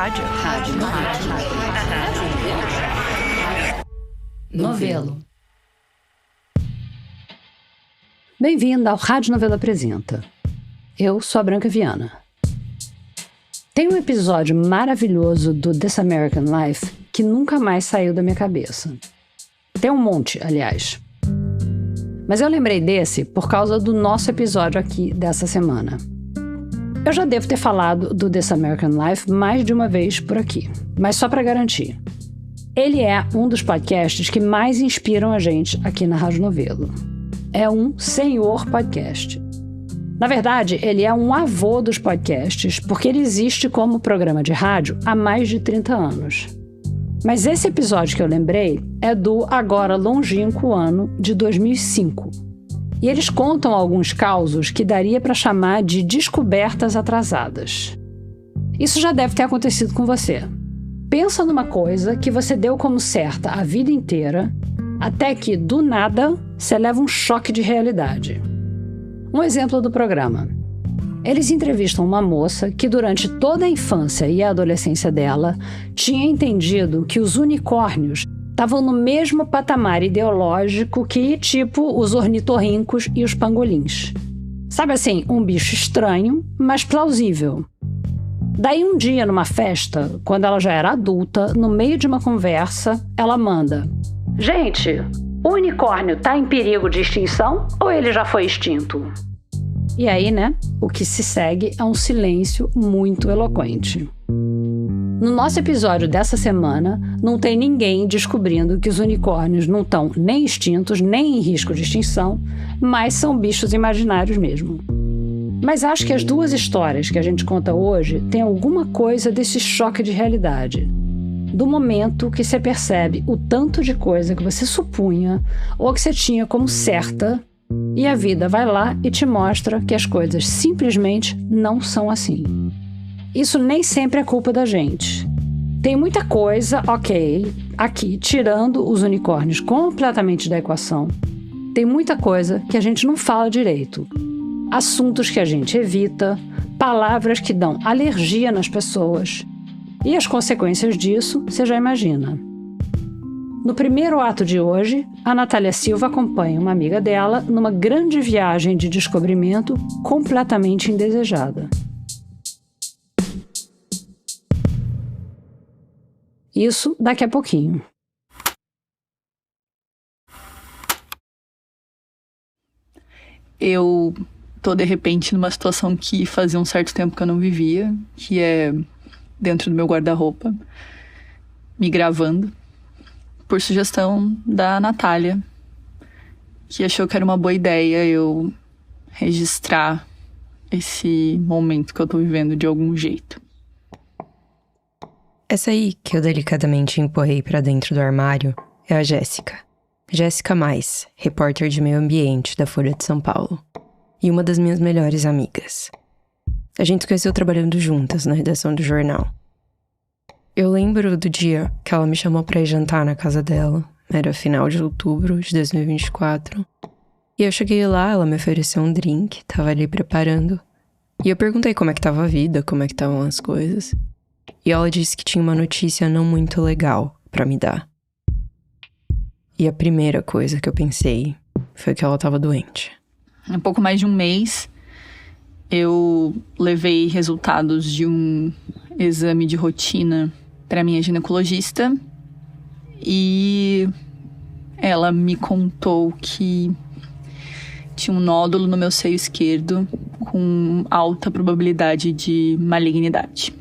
Rádio. Novelo. Bem-vindo ao Rádio Novelo Apresenta. Eu sou a Branca Viana. Tem um episódio maravilhoso do This American Life que nunca mais saiu da minha cabeça. Tem um monte, aliás. Mas eu lembrei desse por causa do nosso episódio aqui dessa semana. Eu já devo ter falado do This American Life mais de uma vez por aqui, mas só para garantir. Ele é um dos podcasts que mais inspiram a gente aqui na Rádio Novelo. É um senhor podcast. Na verdade, ele é um avô dos podcasts, porque ele existe como programa de rádio há mais de 30 anos. Mas esse episódio que eu lembrei é do agora longínquo ano de 2005. E eles contam alguns causos que daria para chamar de descobertas atrasadas. Isso já deve ter acontecido com você. Pensa numa coisa que você deu como certa a vida inteira, até que, do nada, você leva um choque de realidade. Um exemplo do programa. Eles entrevistam uma moça que, durante toda a infância e a adolescência dela, tinha entendido que os unicórnios estavam no mesmo patamar ideológico que, tipo, os ornitorrincos e os pangolins. Sabe assim, um bicho estranho, mas plausível. Daí um dia, numa festa, quando ela já era adulta, no meio de uma conversa, ela manda: "Gente, o unicórnio tá em perigo de extinção ou ele já foi extinto?" E aí, né, o que se segue é um silêncio muito eloquente. No nosso episódio dessa semana, não tem ninguém descobrindo que os unicórnios não estão nem extintos, nem em risco de extinção, mas são bichos imaginários mesmo. Mas acho que as duas histórias que a gente conta hoje têm alguma coisa desse choque de realidade. Do momento que você percebe o tanto de coisa que você supunha ou que você tinha como certa, e a vida vai lá e te mostra que as coisas simplesmente não são assim. Isso nem sempre é culpa da gente. Tem muita coisa, ok, aqui, tirando os unicórnios completamente da equação, tem muita coisa que a gente não fala direito. Assuntos que a gente evita, palavras que dão alergia nas pessoas. E as consequências disso, você já imagina. No primeiro ato de hoje, a Natália Silva acompanha uma amiga dela numa grande viagem de descobrimento completamente indesejada. Isso daqui a pouquinho. Eu tô, de repente, numa situação que fazia um certo tempo que eu não vivia, que é dentro do meu guarda-roupa, me gravando, por sugestão da Natália, que achou que era uma boa ideia eu registrar esse momento que eu tô vivendo de algum jeito. Essa aí, que eu delicadamente empurrei pra dentro do armário, é a Jéssica. Jéssica Mais, repórter de meio ambiente da Folha de São Paulo. E uma das minhas melhores amigas. A gente se conheceu trabalhando juntas na redação do jornal. Eu lembro do dia que ela me chamou pra ir jantar na casa dela. Era final de outubro de 2024. E eu cheguei lá, ela me ofereceu um drink, tava ali preparando. E eu perguntei como é que tava a vida, como é que estavam as coisas. E ela disse que tinha uma notícia não muito legal pra me dar. E a primeira coisa que eu pensei foi que ela tava doente. Há pouco mais de um mês, eu levei resultados de um exame de rotina para minha ginecologista e ela me contou que tinha um nódulo no meu seio esquerdo com alta probabilidade de malignidade.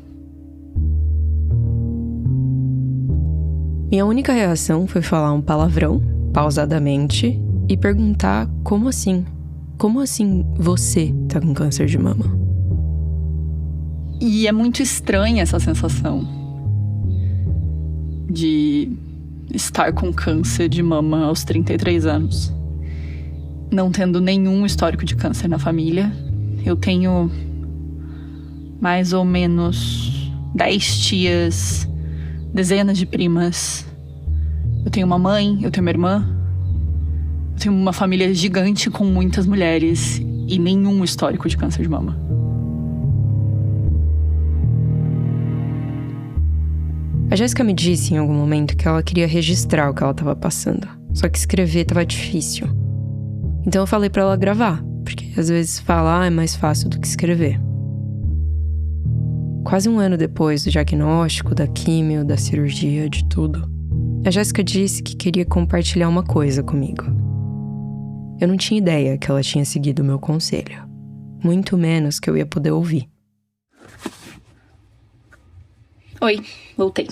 Minha única reação foi falar um palavrão, pausadamente, e perguntar como assim? Como assim você tá com câncer de mama? E é muito estranha essa sensação de estar com câncer de mama aos 33 anos. Não tendo nenhum histórico de câncer na família. Eu tenho mais ou menos 10 tias, dezenas de primas. Eu tenho uma mãe, eu tenho uma irmã. Eu tenho uma família gigante com muitas mulheres e nenhum histórico de câncer de mama. A Jéssica me disse em algum momento que ela queria registrar o que ela estava passando. Só que escrever estava difícil. Então eu falei pra ela gravar, porque às vezes falar é mais fácil do que escrever. Quase um ano depois do diagnóstico, da químio, da cirurgia, de tudo, a Jéssica disse que queria compartilhar uma coisa comigo. Eu não tinha ideia que ela tinha seguido o meu conselho. Muito menos que eu ia poder ouvir. Oi, voltei.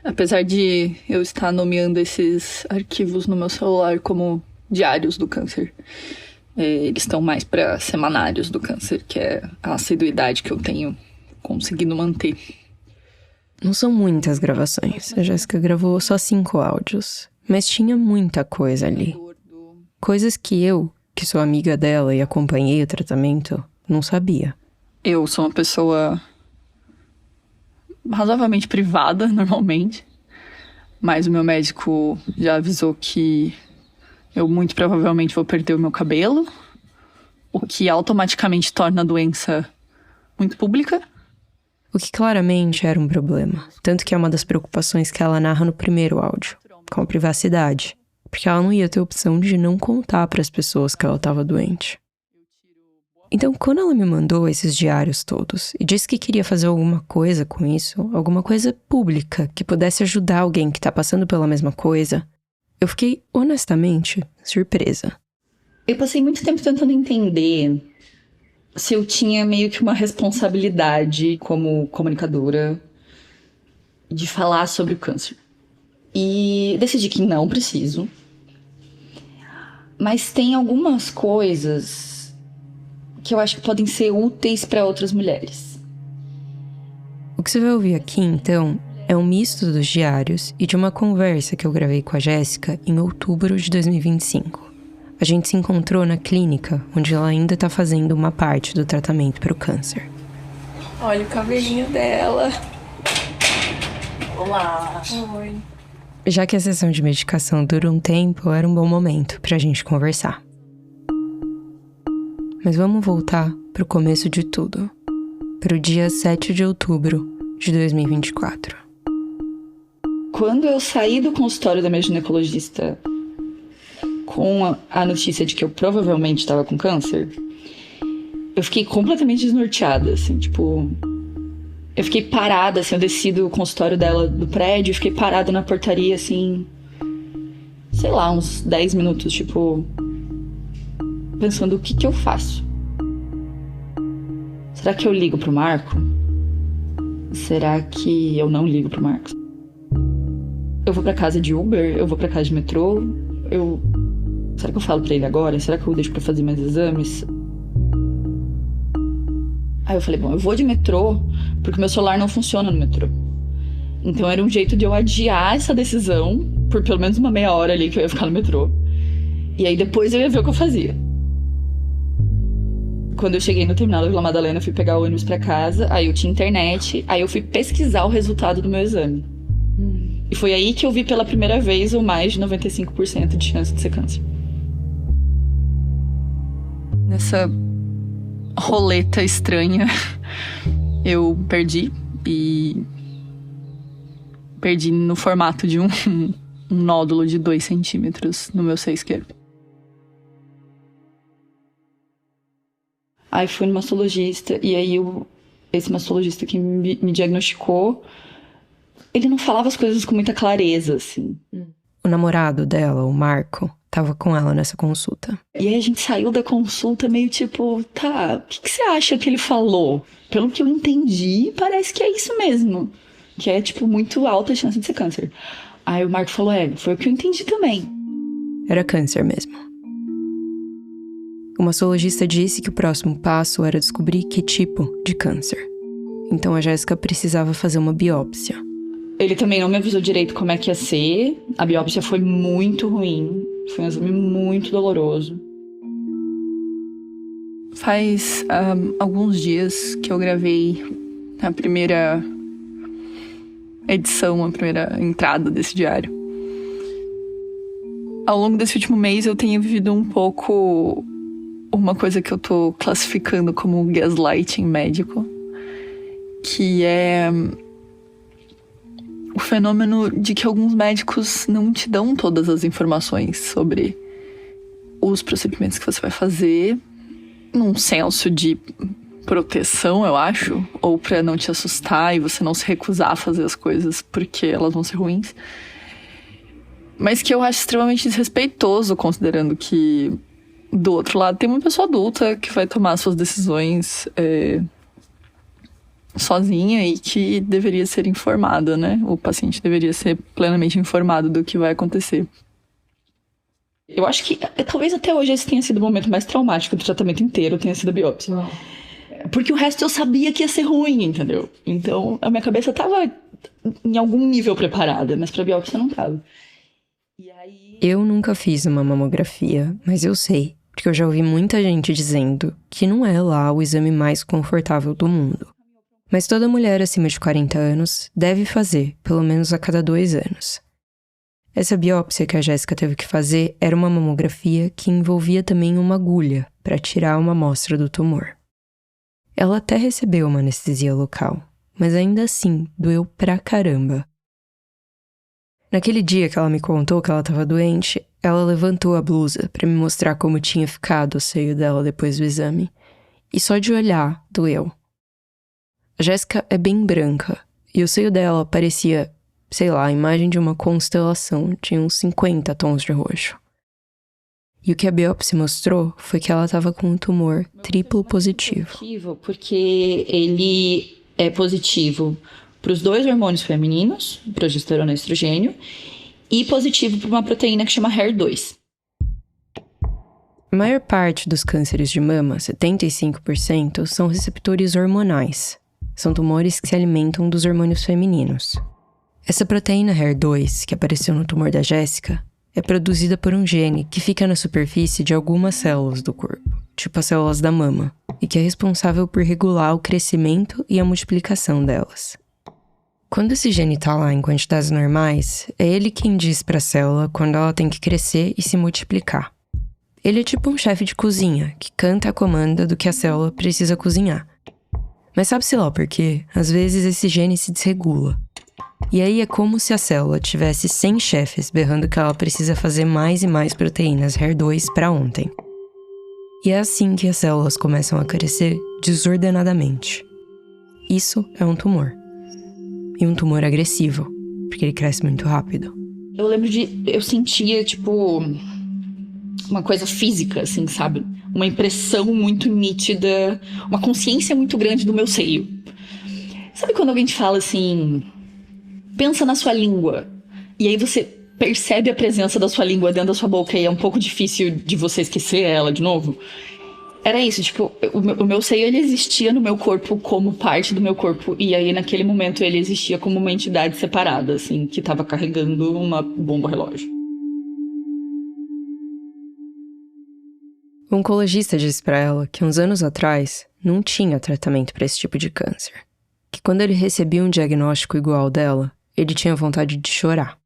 Apesar de eu estar nomeando esses arquivos no meu celular como diários do câncer, eles estão mais para semanários do câncer, que é a assiduidade que eu tenho conseguido manter. Não são muitas gravações. A Jéssica gravou só 5 áudios, mas tinha muita coisa ali. Coisas que eu, que sou amiga dela e acompanhei o tratamento, não sabia. Eu sou uma pessoa razoavelmente privada, normalmente. Mas o meu médico já avisou que eu muito provavelmente vou perder o meu cabelo, o que automaticamente torna a doença muito pública. O que claramente era um problema. Tanto que é uma das preocupações que ela narra no primeiro áudio, com a privacidade. Porque ela não ia ter opção de não contar para as pessoas que ela estava doente. Então, quando ela me mandou esses diários todos e disse que queria fazer alguma coisa com isso, alguma coisa pública que pudesse ajudar alguém que está passando pela mesma coisa, eu fiquei, honestamente, surpresa. Eu passei muito tempo tentando entender se eu tinha meio que uma responsabilidade como comunicadora de falar sobre o câncer. E decidi que não preciso. Mas tem algumas coisas que eu acho que podem ser úteis para outras mulheres. O que você vai ouvir aqui, então, é um misto dos diários e de uma conversa que eu gravei com a Jéssica em outubro de 2025. A gente se encontrou na clínica, onde ela ainda tá fazendo uma parte do tratamento para o câncer. Olha o cabelinho dela. Olá. Oi. Já que a sessão de medicação dura um tempo, era um bom momento pra gente conversar. Mas vamos voltar pro começo de tudo. Pro dia 7 de outubro de 2024. Quando eu saí do consultório da minha ginecologista com a notícia de que eu provavelmente estava com câncer, eu fiquei completamente desnorteada, assim, tipo... Eu fiquei parada, assim, eu desci do consultório dela do prédio, fiquei parada na portaria, assim... Sei lá, uns 10 minutos, tipo... Pensando o que eu faço. Será que eu ligo pro Marco? Será que eu não ligo pro Marcos? Eu vou pra casa de Uber? Eu vou pra casa de metrô? Será que eu falo pra ele agora? Será que eu deixo pra fazer mais exames? Aí eu falei, bom, eu vou de metrô, porque meu celular não funciona no metrô. Então era um jeito de eu adiar essa decisão por pelo menos uma meia hora ali que eu ia ficar no metrô. E aí depois eu ia ver o que eu fazia. Quando eu cheguei no terminal da Vila Madalena, eu fui pegar o ônibus pra casa, aí eu tinha internet, aí eu fui pesquisar o resultado do meu exame. E foi aí que eu vi pela primeira vez o mais de 95% de chance de ser câncer. Nessa roleta estranha, eu perdi no formato de um nódulo de 2 centímetros no meu seio esquerdo. Aí fui no mastologista, e aí esse mastologista que me diagnosticou, ele não falava as coisas com muita clareza, assim. O namorado dela, o Marco, tava com ela nessa consulta. E aí a gente saiu da consulta meio tipo, tá, o que você acha que ele falou? Pelo que eu entendi, parece que é isso mesmo. Que é, tipo, muito alta a chance de ser câncer. Aí o Marco falou, foi o que eu entendi também. Era câncer mesmo. O mastologista disse que o próximo passo era descobrir que tipo de câncer. Então a Jéssica precisava fazer uma biópsia. Ele também não me avisou direito como é que ia ser. A biópsia foi muito ruim. Foi um exame muito doloroso. Faz alguns dias que eu gravei a primeira edição, a primeira entrada desse diário. Ao longo desse último mês eu tenho vivido um pouco uma coisa que eu tô classificando como gaslighting médico, que é o fenômeno de que alguns médicos não te dão todas as informações sobre os procedimentos que você vai fazer, num senso de proteção, eu acho, ou pra não te assustar e você não se recusar a fazer as coisas porque elas vão ser ruins. Mas que eu acho extremamente desrespeitoso, considerando que do outro lado tem uma pessoa adulta que vai tomar suas decisões sozinha e que deveria ser informada, né? O paciente deveria ser plenamente informado do que vai acontecer. Eu acho que talvez até hoje esse tenha sido o momento mais traumático do tratamento inteiro, tenha sido a biópsia. Porque o resto eu sabia que ia ser ruim, entendeu? Então a minha cabeça tava em algum nível preparada, mas pra biópsia não tava. E aí... Eu nunca fiz uma mamografia, mas eu sei, porque eu já ouvi muita gente dizendo que não é lá o exame mais confortável do mundo. Mas toda mulher acima de 40 anos deve fazer, pelo menos a cada 2 anos. Essa biópsia que a Jéssica teve que fazer era uma mamografia que envolvia também uma agulha para tirar uma amostra do tumor. Ela até recebeu uma anestesia local, mas ainda assim doeu pra caramba. Naquele dia que ela me contou que ela estava doente, ela levantou a blusa para me mostrar como tinha ficado o seio dela depois do exame. E só de olhar, doeu. A Jéssica é bem branca, e o seio dela parecia, sei lá, a imagem de uma constelação, tinha uns 50 tons de roxo. E o que a biópsia mostrou foi que ela estava com um tumor triplo positivo. Porque ele é positivo para os 2 hormônios femininos, progesterona e estrogênio, e positivo para uma proteína que chama HER2. A maior parte dos cânceres de mama, 75%, são receptores hormonais. São tumores que se alimentam dos hormônios femininos. Essa proteína HER2, que apareceu no tumor da Jéssica, é produzida por um gene que fica na superfície de algumas células do corpo, tipo as células da mama, e que é responsável por regular o crescimento e a multiplicação delas. Quando esse gene está lá em quantidades normais, é ele quem diz para a célula quando ela tem que crescer e se multiplicar. Ele é tipo um chefe de cozinha, que canta a comanda do que a célula precisa cozinhar. Mas sabe-se lá por quê? Às vezes esse gene se desregula. E aí é como se a célula tivesse 100 chefes berrando que ela precisa fazer mais e mais proteínas HER2 para ontem. E é assim que as células começam a crescer desordenadamente. Isso é um tumor. E um tumor agressivo, porque ele cresce muito rápido. Eu lembro eu sentia, tipo, uma coisa física, assim, sabe? Uma impressão muito nítida, uma consciência muito grande do meu seio. Sabe quando alguém te fala assim, pensa na sua língua, e aí você percebe a presença da sua língua dentro da sua boca e é um pouco difícil de você esquecer ela de novo? Era isso, tipo, o meu seio, ele existia no meu corpo como parte do meu corpo, e aí naquele momento ele existia como uma entidade separada, assim, que tava carregando uma bomba relógio. O oncologista disse para ela que uns anos atrás não tinha tratamento para esse tipo de câncer. Que quando ele recebia um diagnóstico igual ao dela, ele tinha vontade de chorar.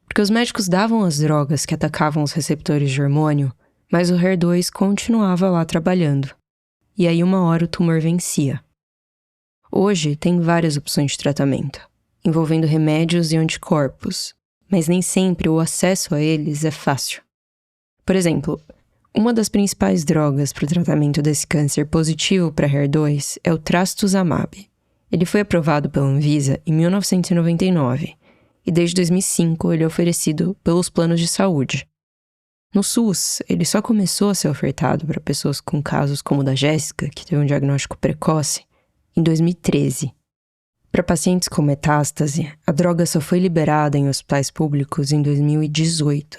Porque os médicos davam as drogas que atacavam os receptores de hormônio, mas o HER2 continuava lá trabalhando. E aí uma hora o tumor vencia. Hoje tem várias opções de tratamento, envolvendo remédios e anticorpos, mas nem sempre o acesso a eles é fácil. Por exemplo, uma das principais drogas para o tratamento desse câncer positivo para HER2 é o trastuzumab. Ele foi aprovado pela Anvisa em 1999 e desde 2005 ele é oferecido pelos planos de saúde. No SUS, ele só começou a ser ofertado para pessoas com casos como o da Jéssica, que teve um diagnóstico precoce, em 2013. Para pacientes com metástase, a droga só foi liberada em hospitais públicos em 2018.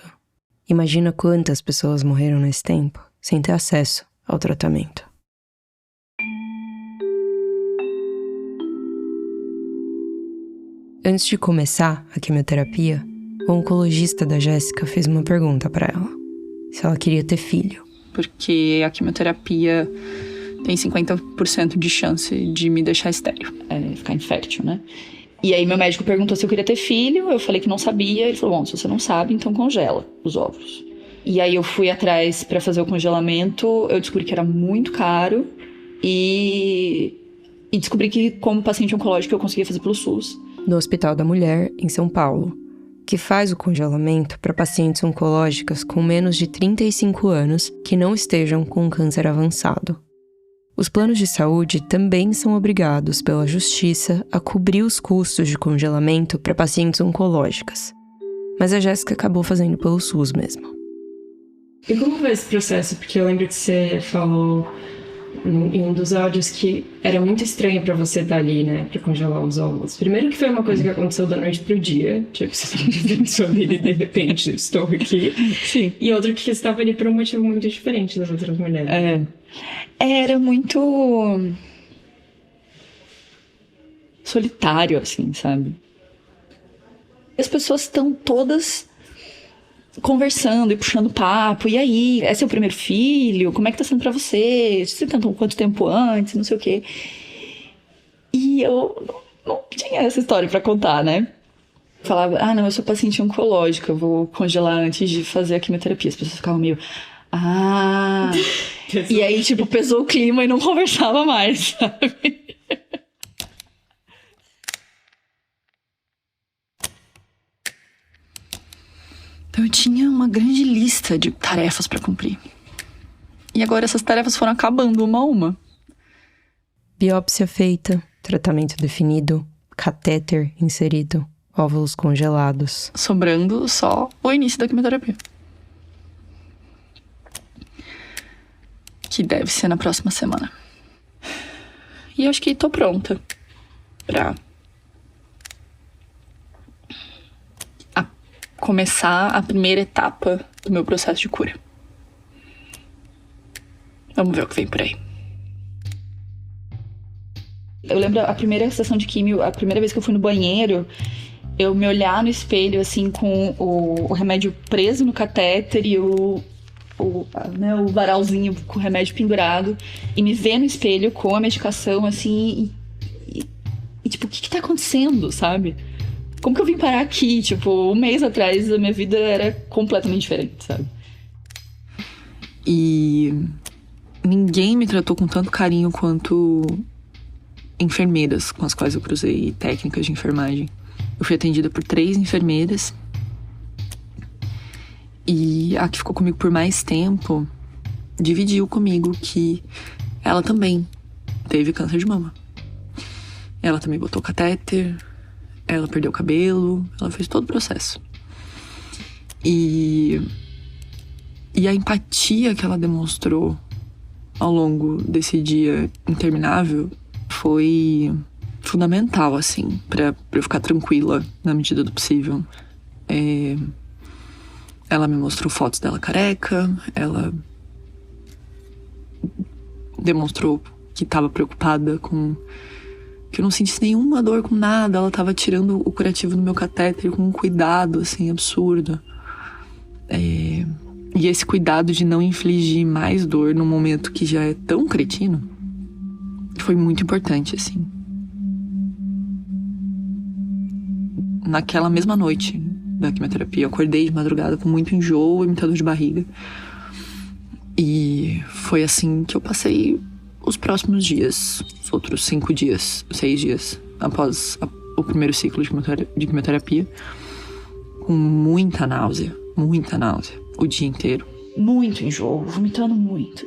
Imagina quantas pessoas morreram nesse tempo sem ter acesso ao tratamento. Antes de começar a quimioterapia, o oncologista da Jéssica fez uma pergunta para ela. Se ela queria ter filho. Porque a quimioterapia tem 50% de chance de me deixar estéril. Ficar infértil, né? E aí meu médico perguntou se eu queria ter filho, eu falei que não sabia. Ele falou, bom, se você não sabe, então congela os óvulos. E aí eu fui atrás para fazer o congelamento, eu descobri que era muito caro. E descobri que como paciente oncológico eu conseguia fazer pelo SUS. no Hospital da Mulher, em São Paulo, que faz o congelamento para pacientes oncológicas com menos de 35 anos que não estejam com câncer avançado. Os planos de saúde também são obrigados pela Justiça a cobrir os custos de congelamento para pacientes oncológicas. Mas a Jéssica acabou fazendo pelo SUS mesmo. E como foi esse processo? Porque eu lembro que você falou em um dos áudios que era muito estranho pra você estar ali, né, pra congelar os óvulos. Primeiro que foi uma coisa que aconteceu da noite pro dia, tipo, você tá vivendo sua vida e de repente estou aqui. Sim. E outro que você estava ali por um motivo muito diferente das outras mulheres. Era muito solitário, assim, sabe? As pessoas estão todas conversando e puxando papo. E aí, é seu primeiro filho? Como é que tá sendo pra você? Você tentou quanto tempo antes? Não sei o quê. E eu não tinha essa história pra contar, né? Falava, não, eu sou paciente oncológica, eu vou congelar antes de fazer a quimioterapia. As pessoas ficavam meio, E aí, tipo, pesou o clima e não conversava mais, sabe? Então eu tinha uma grande lista de tarefas pra cumprir. E agora essas tarefas foram acabando uma a uma. Biópsia feita, tratamento definido, catéter inserido, óvulos congelados. Sobrando só o início da quimioterapia. Que deve ser na próxima semana. E acho que tô pronta pra começar a primeira etapa do meu processo de cura. Vamos ver o que vem por aí. Eu lembro a primeira sessão de químio, a primeira vez que eu fui no banheiro, eu me olhar no espelho, assim, com o remédio preso no catéter e o varalzinho com o remédio pendurado, e me ver no espelho com a medicação, assim, e tipo, o que tá acontecendo, sabe? Como que eu vim parar aqui? Tipo, um mês atrás a minha vida era completamente diferente, sabe? E ninguém me tratou com tanto carinho quanto enfermeiras com as quais eu cruzei técnicas de enfermagem. Eu fui atendida por 3 enfermeiras. E a que ficou comigo por mais tempo dividiu comigo que ela também teve câncer de mama. Ela também botou catéter, ela perdeu o cabelo, ela fez todo o processo. E a empatia que ela demonstrou ao longo desse dia interminável foi fundamental, assim, pra eu ficar tranquila na medida do possível. Ela me mostrou fotos dela careca, ela demonstrou que estava preocupada com que eu não sentisse nenhuma dor com nada. Ela tava tirando o curativo do meu catéter com um cuidado, assim, absurdo. E esse cuidado de não infligir mais dor num momento que já é tão cretino foi muito importante, assim. Naquela mesma noite da quimioterapia, eu acordei de madrugada com muito enjoo e muita dor de barriga. E foi assim que eu passei os próximos dias, os outros 5 dias, 6 dias, após o primeiro ciclo de quimioterapia, com muita náusea, o dia inteiro. Muito enjoo, vomitando muito.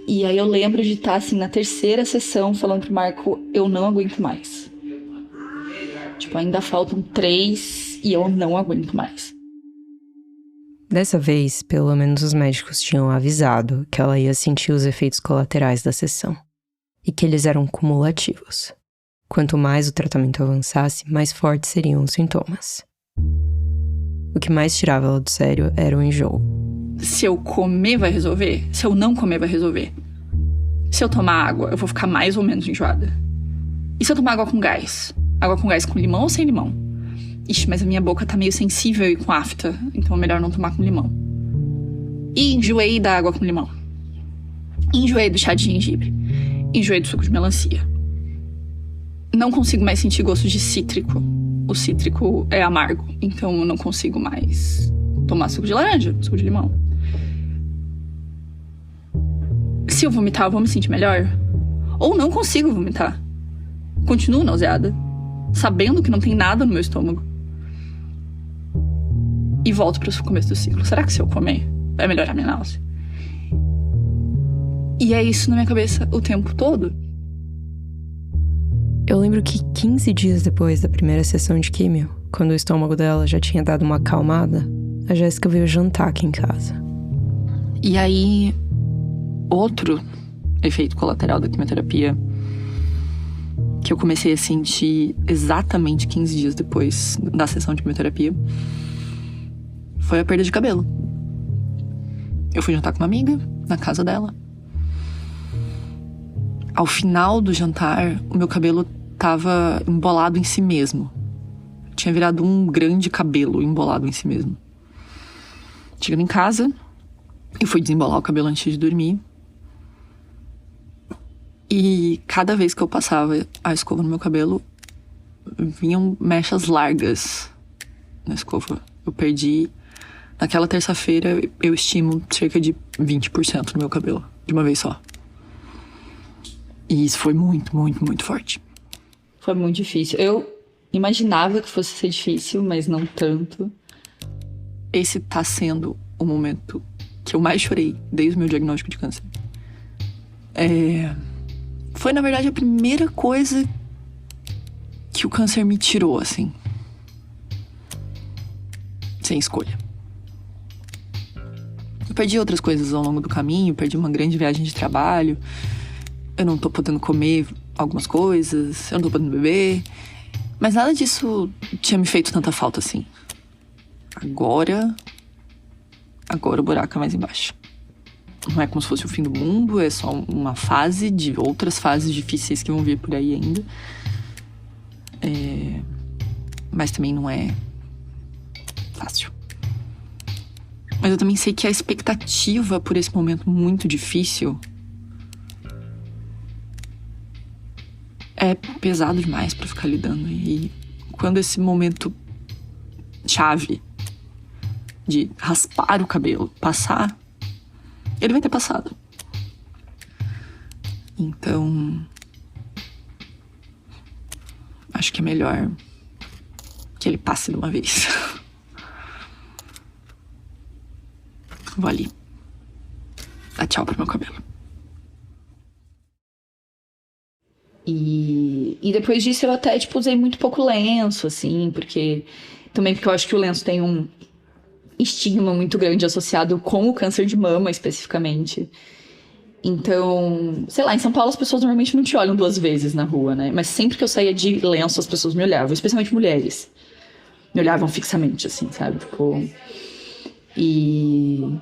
E aí eu lembro de estar, assim, na terceira sessão, falando pro Marco, eu não aguento mais. Tipo, ainda faltam 3 e eu não aguento mais. Dessa vez, pelo menos os médicos tinham avisado que ela ia sentir os efeitos colaterais da sessão. E que eles eram cumulativos. Quanto mais o tratamento avançasse, mais fortes seriam os sintomas. O que mais tirava ela do sério era o enjoo. Se eu comer, vai resolver? Se eu não comer, vai resolver? Se eu tomar água, eu vou ficar mais ou menos enjoada? E se eu tomar água com gás? Água com gás com limão ou sem limão? Ixi, mas a minha boca tá meio sensível e com afta, então é melhor não tomar com limão. E enjoei da água com limão. Enjoei do chá de gengibre. Enjoei do suco de melancia. Não consigo mais sentir gosto de cítrico. O cítrico é amargo, então eu não consigo mais tomar suco de laranja, suco de limão. Se eu vomitar, eu vou me sentir melhor? Ou não consigo vomitar? Continuo nauseada? sabendo que não tem nada no meu estômago. E volto pro começo do ciclo. Será que se eu comer vai melhorar minha náusea? E é isso na minha cabeça o tempo todo. Eu lembro que 15 dias depois da primeira sessão de químio, quando o estômago dela já tinha dado uma acalmada, a Jéssica veio jantar aqui em casa. E aí, outro efeito colateral da quimioterapia que eu comecei a sentir exatamente 15 dias depois da sessão de quimioterapia foi a perda de cabelo. Eu fui jantar com uma amiga na casa dela. Ao final do jantar, o meu cabelo tava embolado em si mesmo. Tinha virado um grande cabelo embolado em si mesmo. Chegando em casa, eu fui desembolar o cabelo antes de dormir. E cada vez que eu passava a escova no meu cabelo, vinham mechas largas na escova. Eu perdi, naquela terça-feira, eu estimo cerca de 20% do meu cabelo, de uma vez só. E isso foi muito, muito, muito forte. Foi muito difícil. Eu imaginava que fosse ser difícil, mas não tanto. Esse tá sendo o momento que eu mais chorei desde o meu diagnóstico de câncer. Foi, na verdade, a primeira coisa que o câncer me tirou, assim. Sem escolha. Eu perdi outras coisas ao longo do caminho, perdi uma grande viagem de trabalho. Eu não tô podendo comer algumas coisas, eu não tô podendo beber. Mas nada disso tinha me feito tanta falta assim. Agora o buraco é mais embaixo. Não é como se fosse o fim do mundo, é só uma fase de outras fases difíceis que vão vir por aí ainda. Mas também não é fácil. Mas eu também sei que a expectativa por esse momento muito difícil é pesado demais pra ficar lidando. E quando esse momento chave de raspar o cabelo passar, ele vai ter passado. Então, acho que é melhor que ele passe de uma vez. Vou ali dar tchau pro meu cabelo. E depois disso eu até, usei muito pouco lenço, assim, porque eu acho que o lenço tem um estigma muito grande associado com o câncer de mama, especificamente. Então, sei lá, em São Paulo as pessoas normalmente não te olham 2 vezes na rua, né? Mas sempre que eu saía de lenço, as pessoas me olhavam, especialmente mulheres. Me olhavam fixamente, assim, sabe? E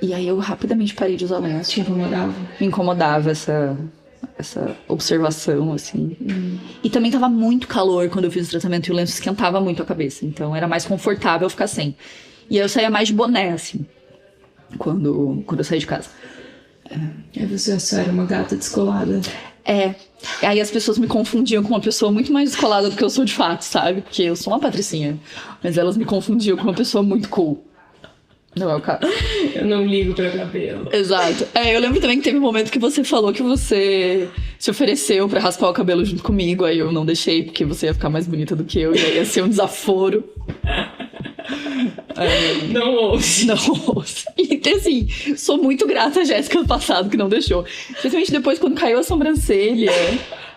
aí eu rapidamente parei de usar lenço. Te incomodava? Me incomodava essa observação, assim. E também tava muito calor quando eu fiz o tratamento e o lenço esquentava muito a cabeça. Então era mais confortável ficar sem. E aí eu saía mais de boné, assim, quando eu saí de casa. Aí você só era uma gata descolada. Aí as pessoas me confundiam com uma pessoa muito mais descolada do que eu sou de fato, sabe? Porque eu sou uma patricinha. Mas elas me confundiam com uma pessoa muito cool. Não é o caso. Eu não ligo pra cabelo. Exato. Eu lembro também que teve um momento que você falou que você se ofereceu pra raspar o cabelo junto comigo. Aí eu não deixei, porque você ia ficar mais bonita do que eu. E aí ia ser um desaforo. Não ouço. Não ouço. E assim, sou muito grata a Jéssica do passado que não deixou. Especialmente depois quando caiu a sobrancelha.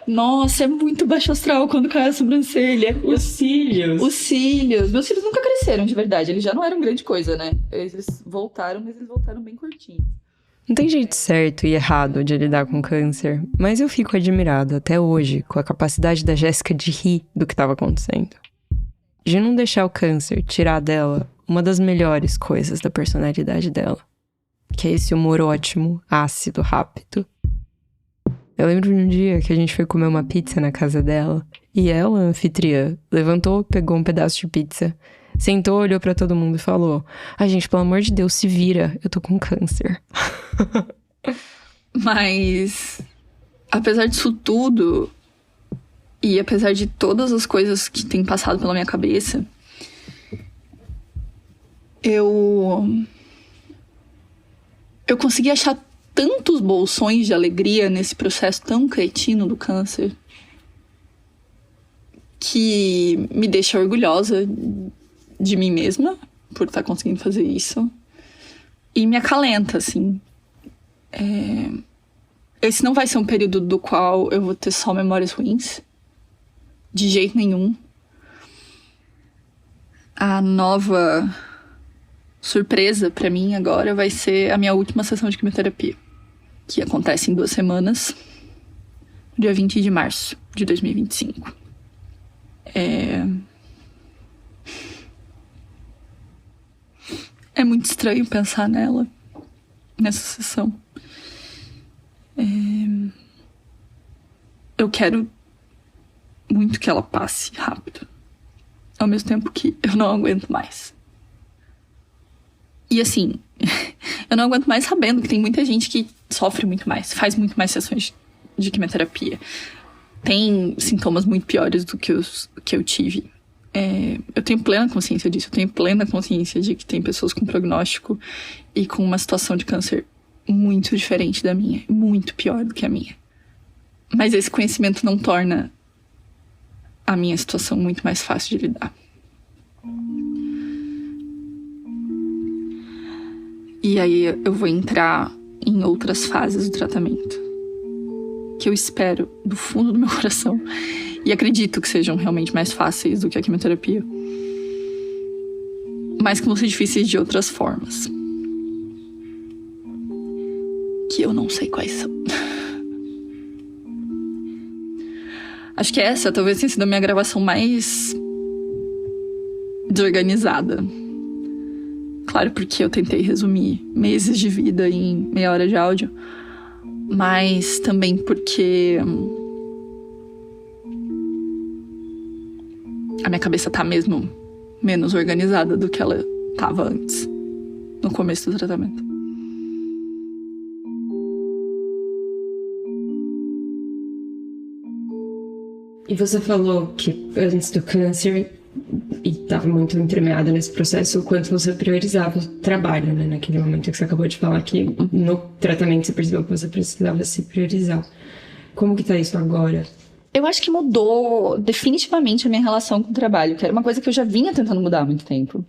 Nossa, é muito baixo astral quando cai a sobrancelha. Os cílios. Os cílios. Meus cílios nunca cresceram, de verdade. Eles já não eram grande coisa, né? Eles voltaram, mas eles voltaram bem curtinhos. Não tem jeito certo e errado de lidar com câncer, mas eu fico admirada até hoje com a capacidade da Jéssica de rir do que estava acontecendo. De não deixar o câncer tirar dela uma das melhores coisas da personalidade dela, que é esse humor ótimo, ácido, rápido. Eu lembro de um dia que a gente foi comer uma pizza na casa dela e ela, anfitriã, levantou, pegou um pedaço de pizza, sentou, olhou pra todo mundo e falou: gente, pelo amor de Deus, se vira, eu tô com câncer. Mas, apesar disso tudo, e apesar de todas as coisas que têm passado pela minha cabeça, eu consegui achar tantos bolsões de alegria nesse processo tão cretino do câncer que me deixa orgulhosa de mim mesma por estar conseguindo fazer isso. E me acalenta, assim. Esse não vai ser um período do qual eu vou ter só memórias ruins. De jeito nenhum. A nova surpresa pra mim agora vai ser a minha última sessão de quimioterapia, que acontece em 2 semanas, dia 20 de março de 2025. É muito estranho pensar nessa sessão. Eu quero muito que ela passe rápido, ao mesmo tempo que eu não aguento mais. E assim, eu não aguento mais sabendo que tem muita gente que sofre muito mais, faz muito mais sessões de quimioterapia, tem sintomas muito piores do que eu tive. Eu tenho plena consciência disso, eu tenho plena consciência de que tem pessoas com prognóstico e com uma situação de câncer muito diferente da minha, muito pior do que a minha. Mas esse conhecimento não torna a minha situação muito mais fácil de lidar. E aí eu vou entrar em outras fases do tratamento, que eu espero do fundo do meu coração, e acredito que sejam realmente mais fáceis do que a quimioterapia, mas que vão ser difíceis de outras formas, que eu não sei quais são. Acho que essa talvez tenha sido a minha gravação mais desorganizada. Claro, porque eu tentei resumir meses de vida em meia hora de áudio, mas também porque a minha cabeça tá mesmo menos organizada do que ela tava antes, no começo do tratamento. E você falou que antes do câncer, e estava muito entremeada nesse processo, o quanto você priorizava o trabalho, né? Naquele momento que você acabou de falar que no tratamento você percebeu que você precisava se priorizar. Como que tá isso agora? Eu acho que mudou definitivamente a minha relação com o trabalho, que era uma coisa que eu já vinha tentando mudar há muito tempo.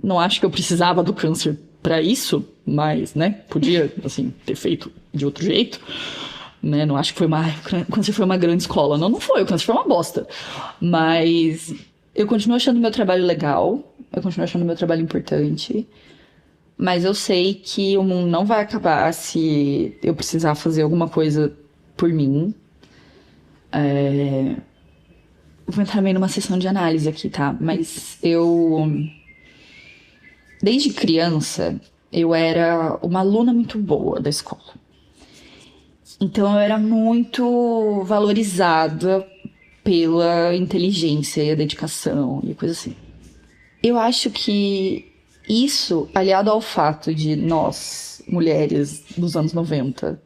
Não acho que eu precisava do câncer para isso, mas, né, podia, assim, ter feito de outro jeito. Né? Não acho que o câncer foi uma grande escola. Não foi. O câncer foi uma bosta. Mas eu continuo achando o meu trabalho legal. Eu continuo achando o meu trabalho importante. Mas eu sei que o mundo não vai acabar se eu precisar fazer alguma coisa por mim. Vou entrar meio numa sessão de análise aqui, tá? Mas desde criança, eu era uma aluna muito boa da escola. Então eu era muito valorizada pela inteligência e a dedicação e coisa assim. Eu acho que isso, aliado ao fato de nós, mulheres dos anos 90,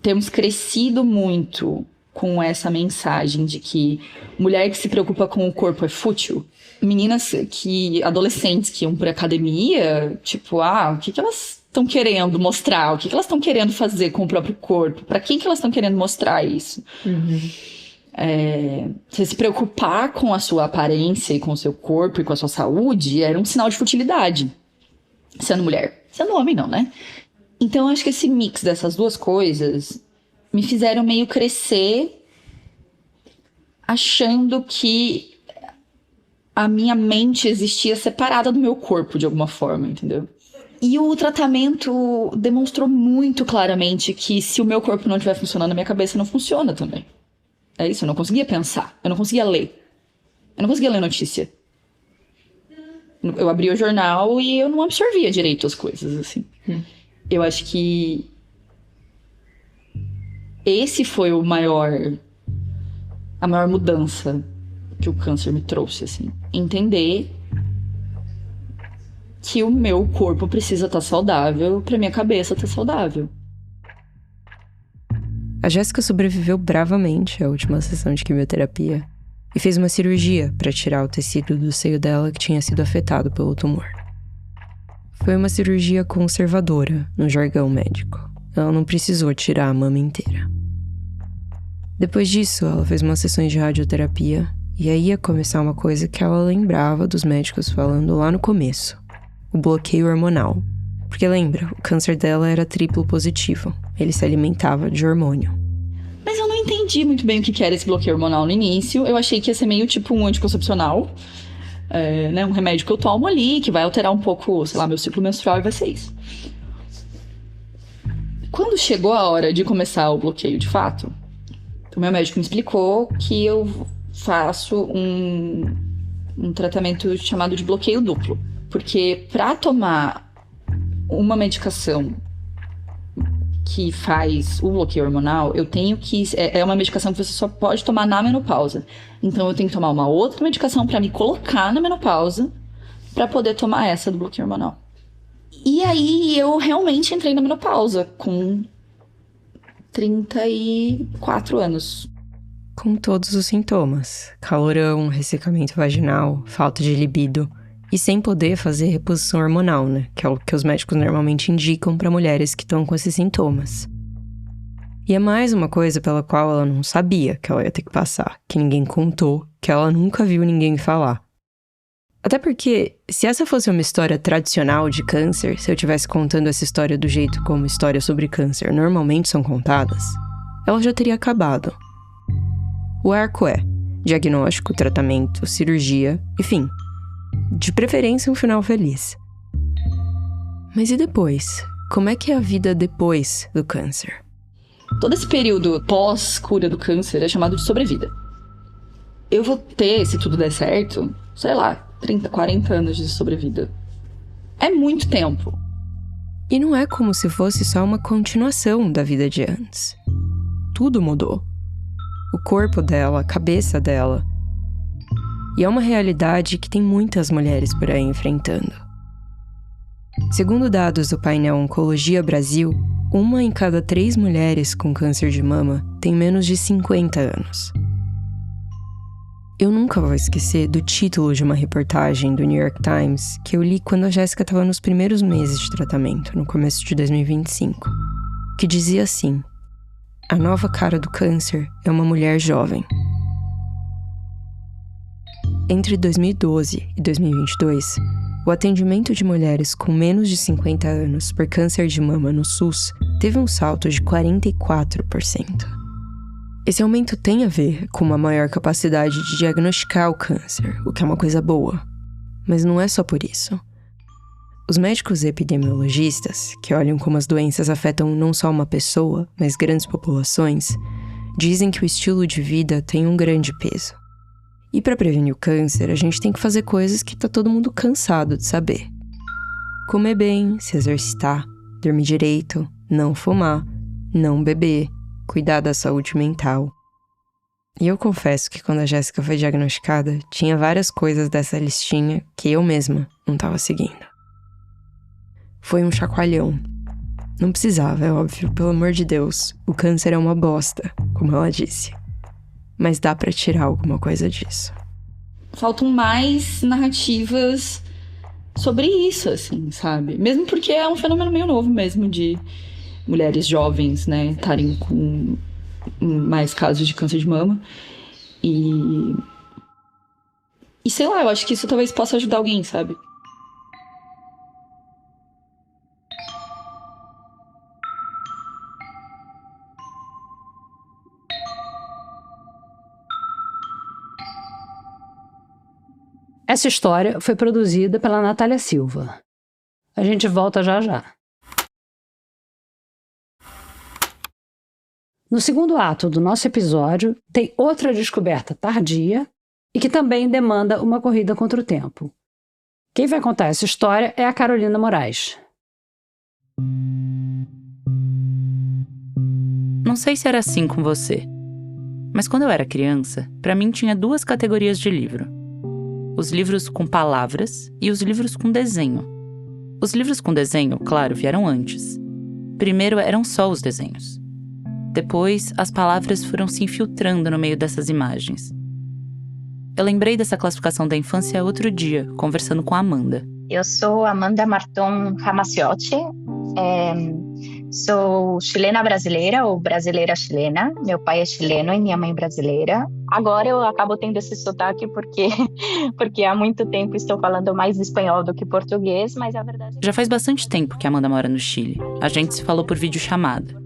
temos crescido muito com essa mensagem de que mulher que se preocupa com o corpo é fútil. Meninas adolescentes que iam pra academia, tipo, o que elas estão querendo mostrar? O que elas estão querendo fazer com o próprio corpo? Pra quem que elas estão querendo mostrar isso? Você se preocupar com a sua aparência e com o seu corpo e com a sua saúde era um sinal de futilidade. Sendo mulher. Sendo homem não, né? Então eu acho que esse mix dessas duas coisas me fizeram meio crescer achando que a minha mente existia separada do meu corpo de alguma forma, entendeu? E o tratamento demonstrou muito claramente que se o meu corpo não estiver funcionando, a minha cabeça não funciona também. É isso, eu não conseguia pensar, eu não conseguia ler. Eu não conseguia ler notícia. Eu abria o jornal e eu não absorvia direito as coisas, assim. Eu acho que esse foi a maior mudança que o câncer me trouxe, assim. Entender que o meu corpo precisa estar saudável pra minha cabeça estar saudável. A Jéssica sobreviveu bravamente à última sessão de quimioterapia e fez uma cirurgia para tirar o tecido do seio dela que tinha sido afetado pelo tumor. Foi uma cirurgia conservadora, no jargão médico. Ela não precisou tirar a mama inteira. Depois disso, ela fez umas sessões de radioterapia E aí ia começar uma coisa que ela lembrava dos médicos falando lá no começo. O bloqueio hormonal. Porque lembra, o câncer dela era triplo positivo. Ele se alimentava de hormônio. Mas eu não entendi muito bem o que era esse bloqueio hormonal no início. Eu achei que ia ser meio tipo um anticoncepcional. Né, um remédio que eu tomo ali, que vai alterar um pouco, sei lá, meu ciclo menstrual e vai ser isso. Quando chegou a hora de começar o bloqueio de fato, o meu médico me explicou que eu faço um tratamento chamado de bloqueio duplo. Porque para tomar uma medicação que faz o bloqueio hormonal, eu tenho que... É uma medicação que você só pode tomar na menopausa. Então eu tenho que tomar uma outra medicação para me colocar na menopausa para poder tomar essa do bloqueio hormonal. E aí eu realmente entrei na menopausa com 34 anos. Com todos os sintomas. Calorão, ressecamento vaginal, falta de libido. E sem poder fazer reposição hormonal, né? Que é o que os médicos normalmente indicam para mulheres que estão com esses sintomas. E é mais uma coisa pela qual ela não sabia que ela ia ter que passar, que ninguém contou, que ela nunca viu ninguém falar. Até porque, se essa fosse uma história tradicional de câncer, se eu estivesse contando essa história do jeito como histórias sobre câncer normalmente são contadas, ela já teria acabado. O arco é diagnóstico, tratamento, cirurgia, enfim. De preferência um final feliz. Mas e depois? Como é que é a vida depois do câncer? Todo esse período pós-cura do câncer é chamado de sobrevida. Eu vou ter, se tudo der certo, sei lá, 30, 40 anos de sobrevida. É muito tempo. E não é como se fosse só uma continuação da vida de antes. Tudo mudou. O corpo dela, a cabeça dela. E é uma realidade que tem muitas mulheres por aí enfrentando. Segundo dados do painel Oncologia Brasil, 1 em cada 3 mulheres com câncer de mama tem menos de 50 anos. Eu nunca vou esquecer do título de uma reportagem do New York Times que eu li quando a Jéssica estava nos primeiros meses de tratamento, no começo de 2025, que dizia assim: a nova cara do câncer é uma mulher jovem. Entre 2012 e 2022, o atendimento de mulheres com menos de 50 anos por câncer de mama no SUS teve um salto de 44%. Esse aumento tem a ver com uma maior capacidade de diagnosticar o câncer, o que é uma coisa boa. Mas não é só por isso. Os médicos epidemiologistas, que olham como as doenças afetam não só uma pessoa, mas grandes populações, dizem que o estilo de vida tem um grande peso. E para prevenir o câncer, a gente tem que fazer coisas que tá todo mundo cansado de saber. Comer bem, se exercitar, dormir direito, não fumar, não beber, cuidar da saúde mental. E eu confesso que quando a Jéssica foi diagnosticada, tinha várias coisas dessa listinha que eu mesma não tava seguindo. Foi um chacoalhão. Não precisava, é óbvio, pelo amor de Deus. O câncer é uma bosta, como ela disse. Mas dá pra tirar alguma coisa disso. Faltam mais narrativas sobre isso, assim, sabe? Mesmo porque é um fenômeno meio novo mesmo de mulheres jovens, né, estarem com mais casos de câncer de mama. E sei lá, eu acho que isso talvez possa ajudar alguém, sabe? Essa história foi produzida pela Natália Silva. A gente volta já já. No segundo ato do nosso episódio, tem outra descoberta tardia e que também demanda uma corrida contra o tempo. Quem vai contar essa história é a Carolina Moraes. Não sei se era assim com você, mas quando eu era criança, para mim tinha 2 categorias de livro. Os livros com palavras e os livros com desenho. Os livros com desenho, claro, vieram antes. Primeiro eram só os desenhos. Depois, as palavras foram se infiltrando no meio dessas imagens. Eu lembrei dessa classificação da infância outro dia, conversando com a Amanda. Eu sou Amanda Marton Ramaciotti, Sou chilena brasileira ou brasileira chilena. Meu pai é chileno e minha mãe brasileira. Agora eu acabo tendo esse sotaque porque há muito tempo estou falando mais espanhol do que português, mas a verdade é que... Já faz bastante tempo que a Amanda mora no Chile. A gente se falou por videochamada.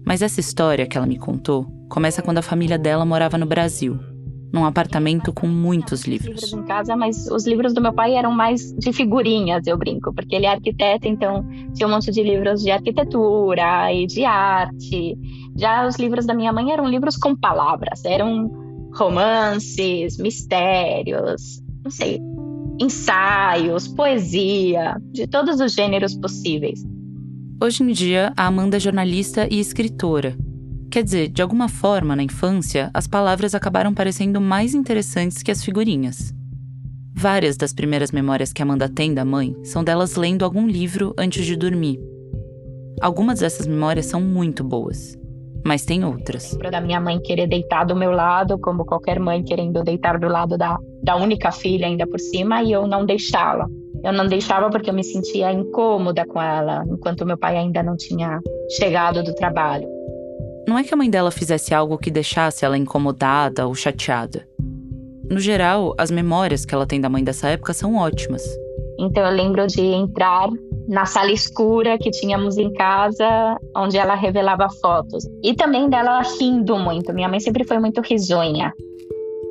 Mas essa história que ela me contou começa quando a família dela morava no Brasil, num apartamento com muitos livros. Em casa, mas os livros do meu pai eram mais de figurinhas, eu brinco, porque ele é arquiteto, então tinha um monte de livros de arquitetura e de arte. Já os livros da minha mãe eram livros com palavras, eram romances, mistérios, não sei, ensaios, poesia, de todos os gêneros possíveis. Hoje em dia, a Amanda é jornalista e escritora. Quer dizer, de alguma forma, na infância, as palavras acabaram parecendo mais interessantes que as figurinhas. Várias das primeiras memórias que a Amanda tem da mãe são delas lendo algum livro antes de dormir. Algumas dessas memórias são muito boas, mas tem outras. Lembro da minha mãe querer deitar do meu lado, como qualquer mãe querendo deitar do lado da única filha ainda por cima, e eu não deixava. Eu não deixava porque eu me sentia incômoda com ela, enquanto meu pai ainda não tinha chegado do trabalho. Não é que a mãe dela fizesse algo que deixasse ela incomodada ou chateada. No geral, as memórias que ela tem da mãe dessa época são ótimas. Então eu lembro de entrar na sala escura que tínhamos em casa, onde ela revelava fotos. E também dela rindo muito. Minha mãe sempre foi muito risonha.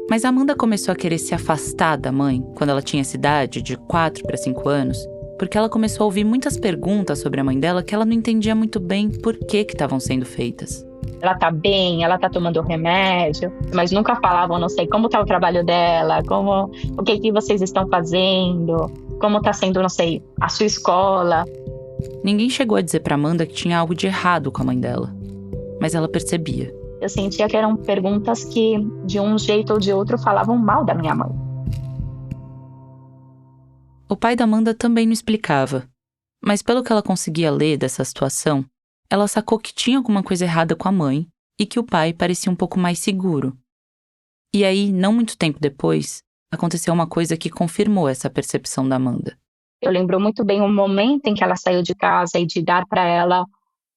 Mas a Amanda começou a querer se afastar da mãe quando ela tinha essa idade, de 4 para 5 anos, porque ela começou a ouvir muitas perguntas sobre a mãe dela que ela não entendia muito bem por que estavam sendo feitas. Ela tá bem, ela tá tomando remédio, mas nunca falavam, não sei, como tá o trabalho dela, o que vocês estão fazendo, como tá sendo, não sei, a sua escola. Ninguém chegou a dizer pra Amanda que tinha algo de errado com a mãe dela, mas ela percebia. Eu sentia que eram perguntas que, de um jeito ou de outro, falavam mal da minha mãe. O pai da Amanda também não explicava, mas pelo que ela conseguia ler dessa situação, ela sacou que tinha alguma coisa errada com a mãe e que o pai parecia um pouco mais seguro. E aí, não muito tempo depois, aconteceu uma coisa que confirmou essa percepção da Amanda. Eu lembro muito bem o momento em que ela saiu de casa e de dar para ela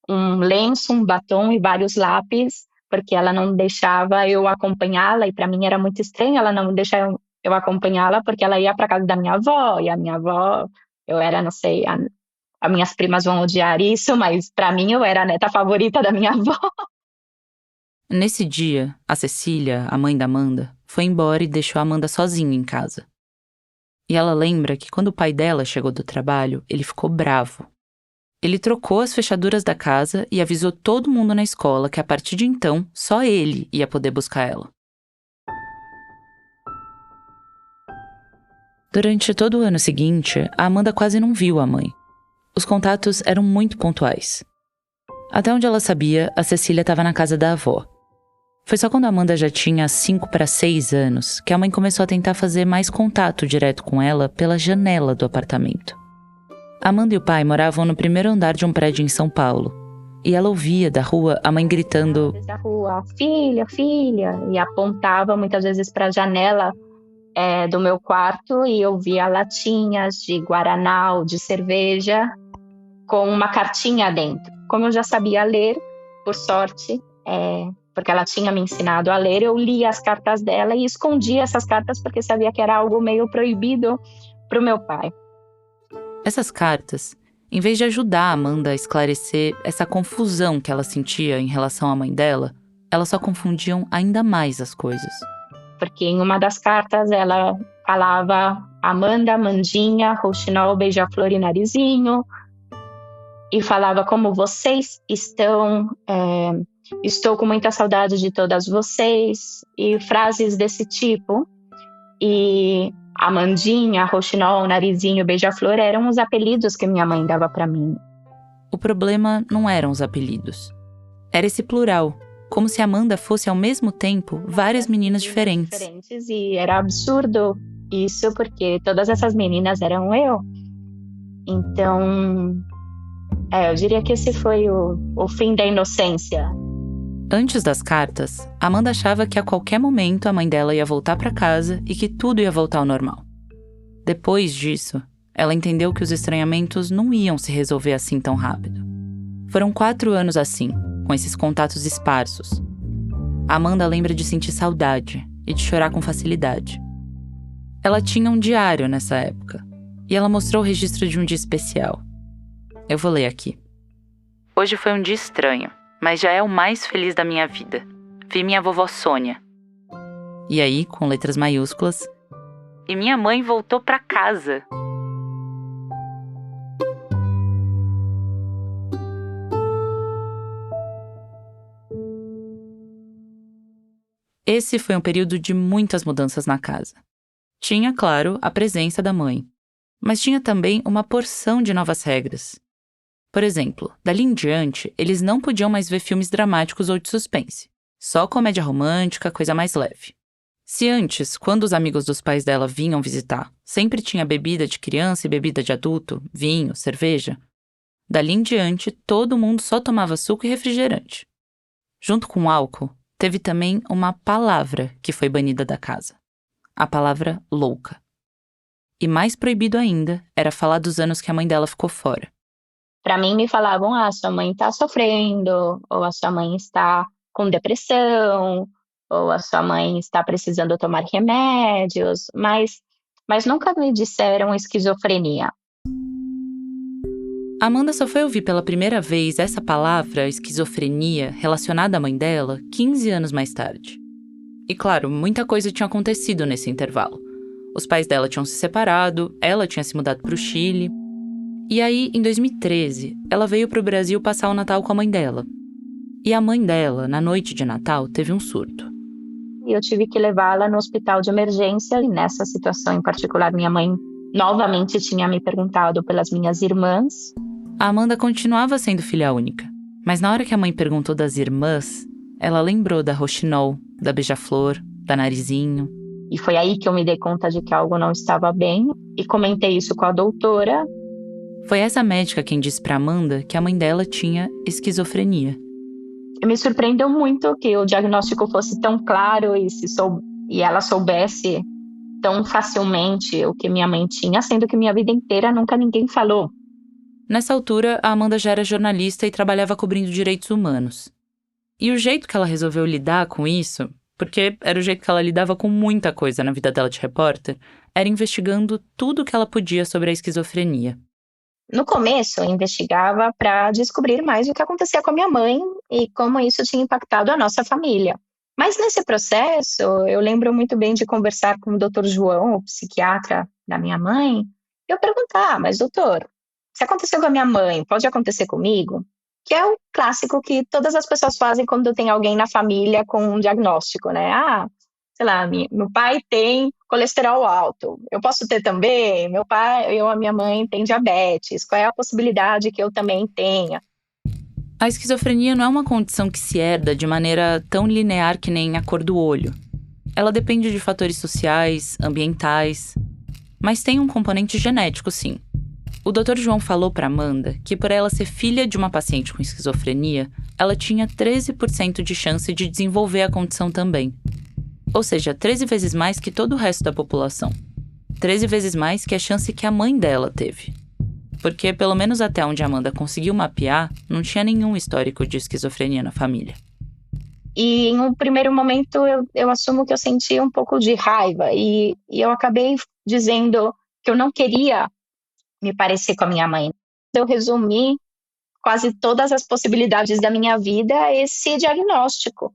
um lenço, um batom e vários lápis, porque ela não deixava eu acompanhá-la, e para mim era muito estranho ela não deixar eu acompanhá-la, porque ela ia para casa da minha avó, e a minha avó, eu era, não sei, as minhas primas vão odiar isso, mas para mim eu era a neta favorita da minha avó. Nesse dia, a Cecília, a mãe da Amanda, foi embora e deixou a Amanda sozinha em casa. E ela lembra que quando o pai dela chegou do trabalho, ele ficou bravo. Ele trocou as fechaduras da casa e avisou todo mundo na escola que a partir de então, só ele ia poder buscar ela. Durante todo o ano seguinte, a Amanda quase não viu a mãe. Os contatos eram muito pontuais. Até onde ela sabia, a Cecília estava na casa da avó. Foi só quando a Amanda já tinha 5 para 6 anos que a mãe começou a tentar fazer mais contato direto com ela pela janela do apartamento. A Amanda e o pai moravam no primeiro andar de um prédio em São Paulo, e ela ouvia da rua a mãe gritando Da rua, filha, filha, e apontava muitas vezes para a janela do meu quarto e eu via latinhas de guaraná ou de cerveja com uma cartinha dentro. Como eu já sabia ler, por sorte, porque ela tinha me ensinado a ler, eu lia as cartas dela e escondia essas cartas porque sabia que era algo meio proibido para o meu pai. Essas cartas, em vez de ajudar a Amanda a esclarecer essa confusão que ela sentia em relação à mãe dela, elas só confundiam ainda mais as coisas. Porque em uma das cartas ela falava Amanda, Amandinha, Rouxinol, Beija-Flor e Narizinho, e falava como vocês estão, estou com muita saudade de todas vocês, e frases desse tipo. E Amandinha, Rouxinol, Narizinho, Beija-Flor eram os apelidos que minha mãe dava para mim. O problema não eram os apelidos. Era esse plural, como se Amanda fosse ao mesmo tempo várias meninas diferentes. E era absurdo isso, porque todas essas meninas eram eu. Então, eu diria que esse foi o fim da inocência. Antes das cartas, Amanda achava que a qualquer momento a mãe dela ia voltar para casa e que tudo ia voltar ao normal. Depois disso, ela entendeu que os estranhamentos não iam se resolver assim tão rápido. Foram 4 anos assim, com esses contatos esparsos. A Amanda lembra de sentir saudade e de chorar com facilidade. Ela tinha um diário nessa época, e ela mostrou o registro de um dia especial. Eu vou ler aqui. Hoje foi um dia estranho, mas já é o mais feliz da minha vida. Vi minha vovó Sônia. E aí, com letras maiúsculas, e minha mãe voltou pra casa. Esse foi um período de muitas mudanças na casa. Tinha, claro, a presença da mãe, mas tinha também uma porção de novas regras. Por exemplo, dali em diante, eles não podiam mais ver filmes dramáticos ou de suspense. Só comédia romântica, coisa mais leve. Se antes, quando os amigos dos pais dela vinham visitar, sempre tinha bebida de criança e bebida de adulto, vinho, cerveja, dali em diante, todo mundo só tomava suco e refrigerante. Junto com o álcool, teve também uma palavra que foi banida da casa. A palavra louca. E mais proibido ainda era falar dos anos que a mãe dela ficou fora. Para mim, me falavam, sua mãe está sofrendo, ou a sua mãe está com depressão, ou a sua mãe está precisando tomar remédios, mas nunca me disseram esquizofrenia. Amanda só foi ouvir pela primeira vez essa palavra, esquizofrenia, relacionada à mãe dela, 15 anos mais tarde. E claro, muita coisa tinha acontecido nesse intervalo. Os pais dela tinham se separado, ela tinha se mudado para o Chile. E aí, em 2013, ela veio para o Brasil passar o Natal com a mãe dela. E a mãe dela, na noite de Natal, teve um surto. Eu tive que levá-la no hospital de emergência, e nessa situação em particular, minha mãe novamente tinha me perguntado pelas minhas irmãs. A Amanda continuava sendo filha única, mas na hora que a mãe perguntou das irmãs, ela lembrou da Rochinol, da Beija-Flor, da Narizinho. E foi aí que eu me dei conta de que algo não estava bem, e comentei isso com a doutora. Foi essa médica quem disse pra Amanda que a mãe dela tinha esquizofrenia. Me surpreendeu muito que o diagnóstico fosse tão claro e ela soubesse tão facilmente o que minha mãe tinha, sendo que minha vida inteira nunca ninguém falou. Nessa altura, a Amanda já era jornalista e trabalhava cobrindo direitos humanos. E o jeito que ela resolveu lidar com isso, porque era o jeito que ela lidava com muita coisa na vida dela de repórter, era investigando tudo que ela podia sobre a esquizofrenia. No começo, eu investigava para descobrir mais o que acontecia com a minha mãe e como isso tinha impactado a nossa família. Mas nesse processo, eu lembro muito bem de conversar com o Dr. João, o psiquiatra da minha mãe, e eu perguntar, mas doutor, se aconteceu com a minha mãe, pode acontecer comigo? Que é o clássico que todas as pessoas fazem quando tem alguém na família com um diagnóstico, né? Sei lá, meu pai tem colesterol alto, eu posso ter também? Meu pai, a minha mãe tem diabetes, qual é a possibilidade que eu também tenha? A esquizofrenia não é uma condição que se herda de maneira tão linear que nem a cor do olho. Ela depende de fatores sociais, ambientais, mas tem um componente genético, sim. O Dr. João falou para Amanda que por ela ser filha de uma paciente com esquizofrenia, ela tinha 13% de chance de desenvolver a condição também. Ou seja, 13 vezes mais que todo o resto da população. 13 vezes mais que a chance que a mãe dela teve. Porque, pelo menos até onde a Amanda conseguiu mapear, não tinha nenhum histórico de esquizofrenia na família. E em um primeiro momento eu assumo que eu senti um pouco de raiva e eu acabei dizendo que eu não queria me parecer com a minha mãe. Eu resumi quase todas as possibilidades da minha vida a esse diagnóstico.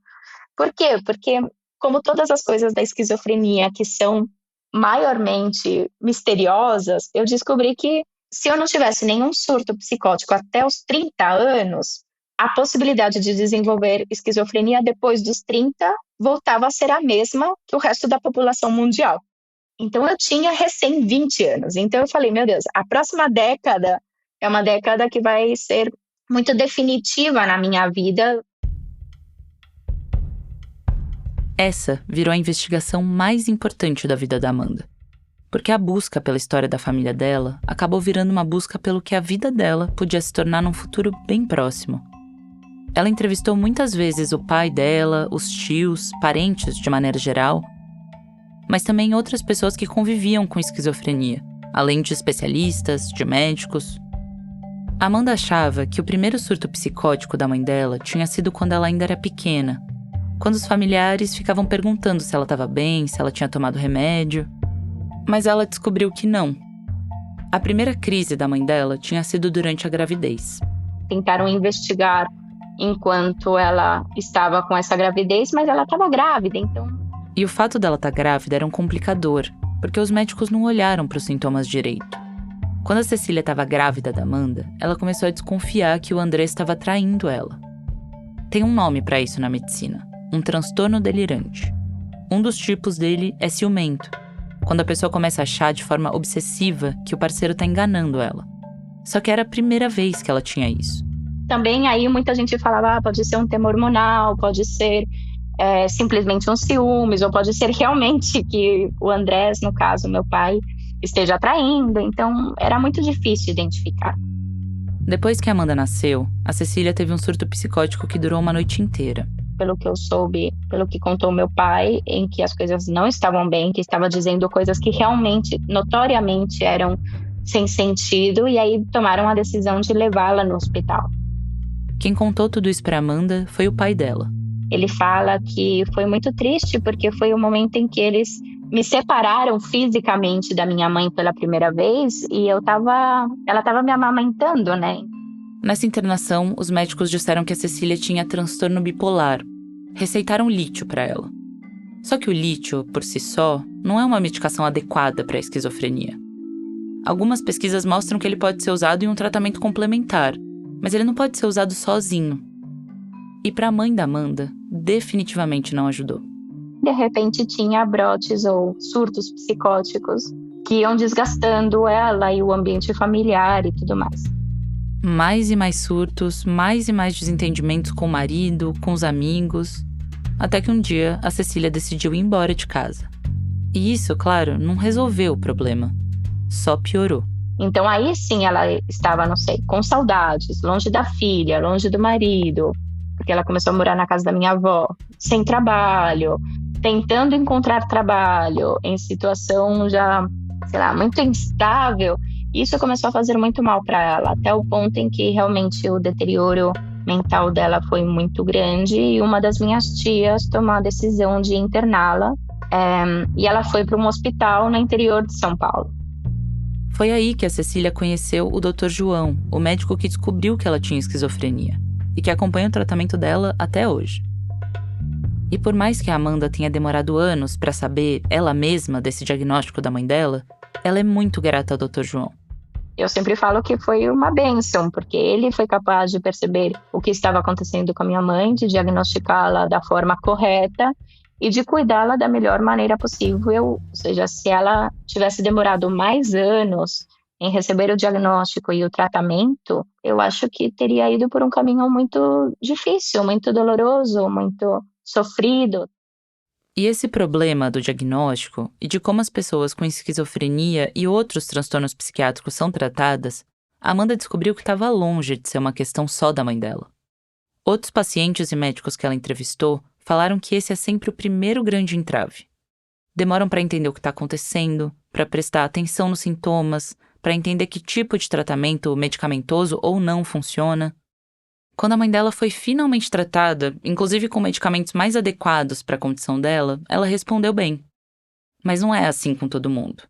Por quê? Porque, como todas as coisas da esquizofrenia que são maiormente misteriosas, eu descobri que se eu não tivesse nenhum surto psicótico até os 30 anos, a possibilidade de desenvolver esquizofrenia depois dos 30 voltava a ser a mesma que o resto da população mundial. Então eu tinha recém 20 anos. Então eu falei, meu Deus, a próxima década é uma década que vai ser muito definitiva na minha vida. Essa virou a investigação mais importante da vida da Amanda. Porque a busca pela história da família dela acabou virando uma busca pelo que a vida dela podia se tornar num futuro bem próximo. Ela entrevistou muitas vezes o pai dela, os tios, parentes de maneira geral, mas também outras pessoas que conviviam com esquizofrenia, além de especialistas, de médicos. Amanda achava que o primeiro surto psicótico da mãe dela tinha sido quando ela ainda era pequena, quando os familiares ficavam perguntando se ela estava bem, se ela tinha tomado remédio. Mas ela descobriu que não. A primeira crise da mãe dela tinha sido durante a gravidez. Tentaram investigar enquanto ela estava com essa gravidez, mas ela estava grávida, então... E o fato dela estar grávida era um complicador, porque os médicos não olharam para os sintomas direito. Quando a Cecília estava grávida da Amanda, ela começou a desconfiar que o André estava traindo ela. Tem um nome para isso na medicina, um transtorno delirante. Um dos tipos dele é ciumento, quando a pessoa começa a achar de forma obsessiva que o parceiro está enganando ela. Só que era a primeira vez que ela tinha isso. Também aí muita gente falava, pode ser um tema hormonal, pode ser simplesmente um ciúmes, ou pode ser realmente que o Andrés, no caso, meu pai, esteja traindo. Então era muito difícil identificar. Depois que a Amanda nasceu, a Cecília teve um surto psicótico que durou uma noite inteira. Pelo que eu soube, pelo que contou meu pai, em que as coisas não estavam bem, que estava dizendo coisas que realmente, notoriamente, eram sem sentido, e aí tomaram a decisão de levá-la no hospital. Quem contou tudo isso para Amanda foi o pai dela. Ele fala que foi muito triste, porque foi o momento em que eles me separaram fisicamente da minha mãe pela primeira vez, e ela estava me amamentando, né? Nessa internação, os médicos disseram que a Cecília tinha transtorno bipolar. Receitaram lítio para ela. Só que o lítio, por si só, não é uma medicação adequada para a esquizofrenia. Algumas pesquisas mostram que ele pode ser usado em um tratamento complementar, mas ele não pode ser usado sozinho. E para a mãe da Amanda, definitivamente não ajudou. De repente tinha brotes ou surtos psicóticos que iam desgastando ela e o ambiente familiar e tudo mais. Mais e mais surtos, mais e mais desentendimentos com o marido, com os amigos, até que um dia a Cecília decidiu ir embora de casa. E isso, claro, não resolveu o problema, só piorou. Então aí sim ela estava, não sei, com saudades, longe da filha, longe do marido, porque ela começou a morar na casa da minha avó, sem trabalho, tentando encontrar trabalho, em situação já, sei lá, muito instável. Isso começou a fazer muito mal para ela, até o ponto em que realmente o deterioro mental dela foi muito grande, e uma das minhas tias tomou a decisão de interná-la, e ela foi para um hospital no interior de São Paulo. Foi aí que a Cecília conheceu o Dr. João, o médico que descobriu que ela tinha esquizofrenia e que acompanha o tratamento dela até hoje. E por mais que a Amanda tenha demorado anos para saber ela mesma desse diagnóstico da mãe dela, ela é muito grata ao Dr. João. Eu sempre falo que foi uma bênção, porque ele foi capaz de perceber o que estava acontecendo com a minha mãe, de diagnosticá-la da forma correta e de cuidá-la da melhor maneira possível. Ou seja, se ela tivesse demorado mais anos em receber o diagnóstico e o tratamento, eu acho que teria ido por um caminho muito difícil, muito doloroso, muito sofrido. E esse problema do diagnóstico e de como as pessoas com esquizofrenia e outros transtornos psiquiátricos são tratadas, Amanda descobriu que estava longe de ser uma questão só da mãe dela. Outros pacientes e médicos que ela entrevistou falaram que esse é sempre o primeiro grande entrave. Demoram para entender o que está acontecendo, para prestar atenção nos sintomas, para entender que tipo de tratamento medicamentoso ou não funciona. Quando a mãe dela foi finalmente tratada, inclusive com medicamentos mais adequados para a condição dela, ela respondeu bem. Mas não é assim com todo mundo.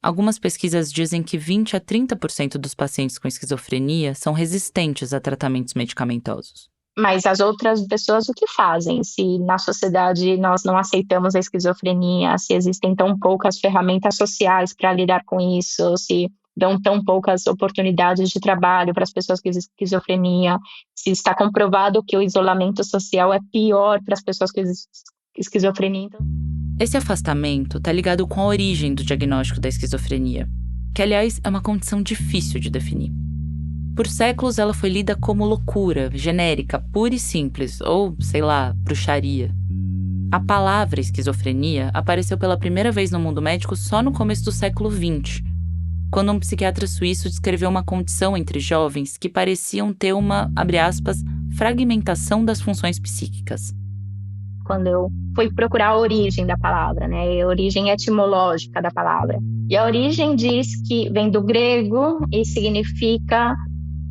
Algumas pesquisas dizem que 20 a 30% dos pacientes com esquizofrenia são resistentes a tratamentos medicamentosos. Mas as outras pessoas o que fazem? Se na sociedade nós não aceitamos a esquizofrenia, se existem tão poucas ferramentas sociais para lidar com isso, se dão tão poucas oportunidades de trabalho para as pessoas com esquizofrenia, se está comprovado que o isolamento social é pior para as pessoas com esquizofrenia. Esse afastamento está ligado com a origem do diagnóstico da esquizofrenia, que, aliás, é uma condição difícil de definir. Por séculos, ela foi lida como loucura, genérica, pura e simples, ou, sei lá, bruxaria. A palavra esquizofrenia apareceu pela primeira vez no mundo médico só no começo do século XX, quando um psiquiatra suíço descreveu uma condição entre jovens que pareciam ter uma, abre aspas, fragmentação das funções psíquicas. Quando eu fui procurar a origem da palavra, né, a origem etimológica da palavra. E a origem diz que vem do grego e significa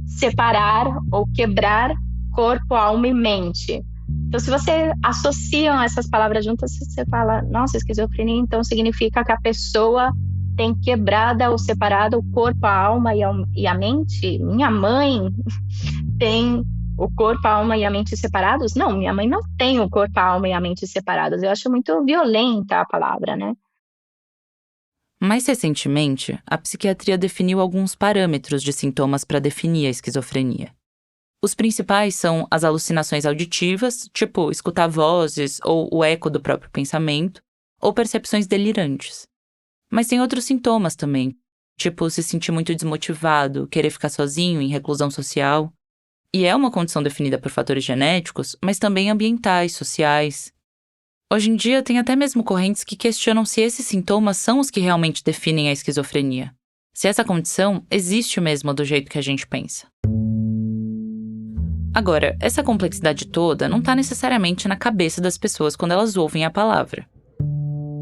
separar ou quebrar corpo, alma e mente. Então, se você associa essas palavras juntas, você fala, nossa, esquizofrenia, então significa que a pessoa tem quebrada ou separado o corpo, a alma e a mente? Minha mãe tem o corpo, a alma e a mente separados? Não, minha mãe não tem o corpo, a alma e a mente separados. Eu acho muito violenta a palavra, né? Mais recentemente, a psiquiatria definiu alguns parâmetros de sintomas para definir a esquizofrenia. Os principais são as alucinações auditivas, tipo escutar vozes ou o eco do próprio pensamento, ou percepções delirantes. Mas tem outros sintomas também, tipo se sentir muito desmotivado, querer ficar sozinho em reclusão social. E é uma condição definida por fatores genéticos, mas também ambientais, sociais. Hoje em dia, tem até mesmo correntes que questionam se esses sintomas são os que realmente definem a esquizofrenia. Se essa condição existe mesmo do jeito que a gente pensa. Agora, essa complexidade toda não está necessariamente na cabeça das pessoas quando elas ouvem a palavra.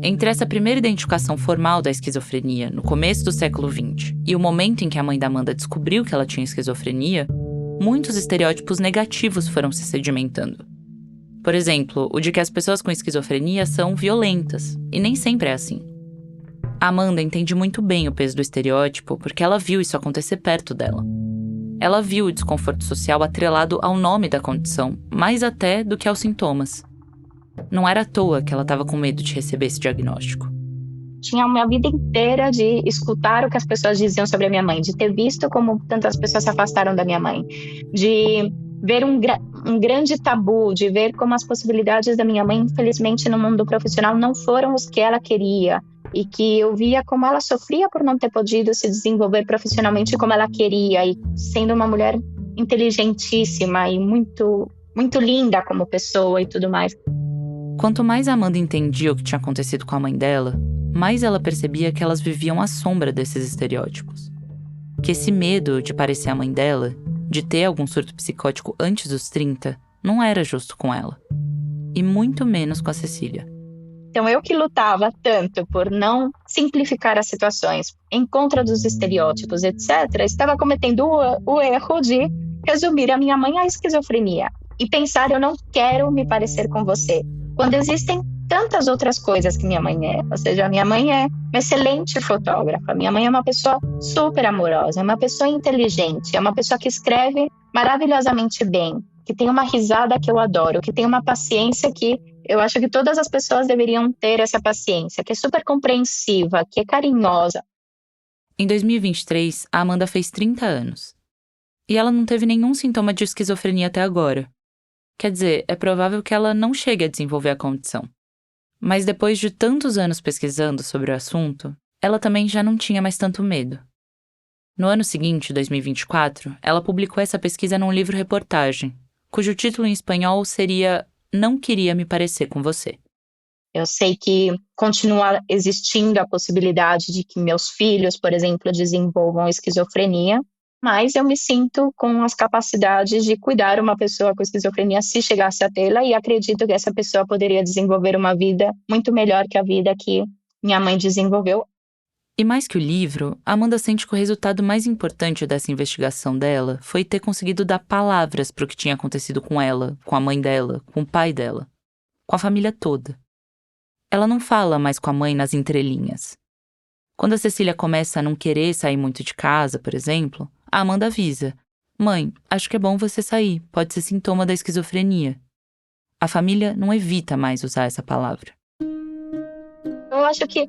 Entre essa primeira identificação formal da esquizofrenia, no começo do século XX, e o momento em que a mãe da Amanda descobriu que ela tinha esquizofrenia, muitos estereótipos negativos foram se sedimentando. Por exemplo, o de que as pessoas com esquizofrenia são violentas, e nem sempre é assim. A Amanda entende muito bem o peso do estereótipo porque ela viu isso acontecer perto dela. Ela viu o desconforto social atrelado ao nome da condição, mais até do que aos sintomas. Não era à toa que ela estava com medo de receber esse diagnóstico. Tinha uma vida inteira de escutar o que as pessoas diziam sobre a minha mãe, de ter visto como tantas pessoas se afastaram da minha mãe, de ver um grande tabu, de ver como as possibilidades da minha mãe, infelizmente, no mundo profissional não foram os que ela queria, e que eu via como ela sofria por não ter podido se desenvolver profissionalmente como ela queria, e sendo uma mulher inteligentíssima e muito, muito linda como pessoa e tudo mais. Quanto mais a Amanda entendia o que tinha acontecido com a mãe dela, mais ela percebia que elas viviam à sombra desses estereótipos. Que esse medo de parecer a mãe dela, de ter algum surto psicótico antes dos 30, não era justo com ela. E muito menos com a Cecília. Então, eu que lutava tanto por não simplificar as situações em contra dos estereótipos, etc., estava cometendo o erro de resumir a minha mãe à esquizofrenia e pensar, eu não quero me parecer com você, quando existem tantas outras coisas que minha mãe é. Ou seja, a minha mãe é uma excelente fotógrafa, minha mãe é uma pessoa super amorosa, é uma pessoa inteligente, é uma pessoa que escreve maravilhosamente bem, que tem uma risada que eu adoro, que tem uma paciência que eu acho que todas as pessoas deveriam ter essa paciência, que é super compreensiva, que é carinhosa. Em 2023, a Amanda fez 30 anos. E ela não teve nenhum sintoma de esquizofrenia até agora. Quer dizer, é provável que ela não chegue a desenvolver a condição. Mas depois de tantos anos pesquisando sobre o assunto, ela também já não tinha mais tanto medo. No ano seguinte, 2024, ela publicou essa pesquisa num livro-reportagem, cujo título em espanhol seria Não Queria Me Parecer com Você. Eu sei que continua existindo a possibilidade de que meus filhos, por exemplo, desenvolvam esquizofrenia, mas eu me sinto com as capacidades de cuidar uma pessoa com esquizofrenia se chegasse a tê-la, e acredito que essa pessoa poderia desenvolver uma vida muito melhor que a vida que minha mãe desenvolveu. E mais que o livro, Amanda sente que o resultado mais importante dessa investigação dela foi ter conseguido dar palavras para o que tinha acontecido com ela, com a mãe dela, com o pai dela, com a família toda. Ela não fala mais com a mãe nas entrelinhas. Quando a Cecília começa a não querer sair muito de casa, por exemplo, a Amanda avisa: mãe, acho que é bom você sair, pode ser sintoma da esquizofrenia. A família não evita mais usar essa palavra. Eu acho que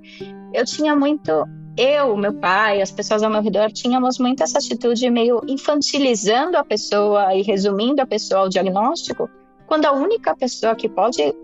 eu tinha muito... Eu, meu pai, as pessoas ao meu redor, tínhamos muito essa atitude meio infantilizando a pessoa e resumindo a pessoa ao diagnóstico, quando a única pessoa que pode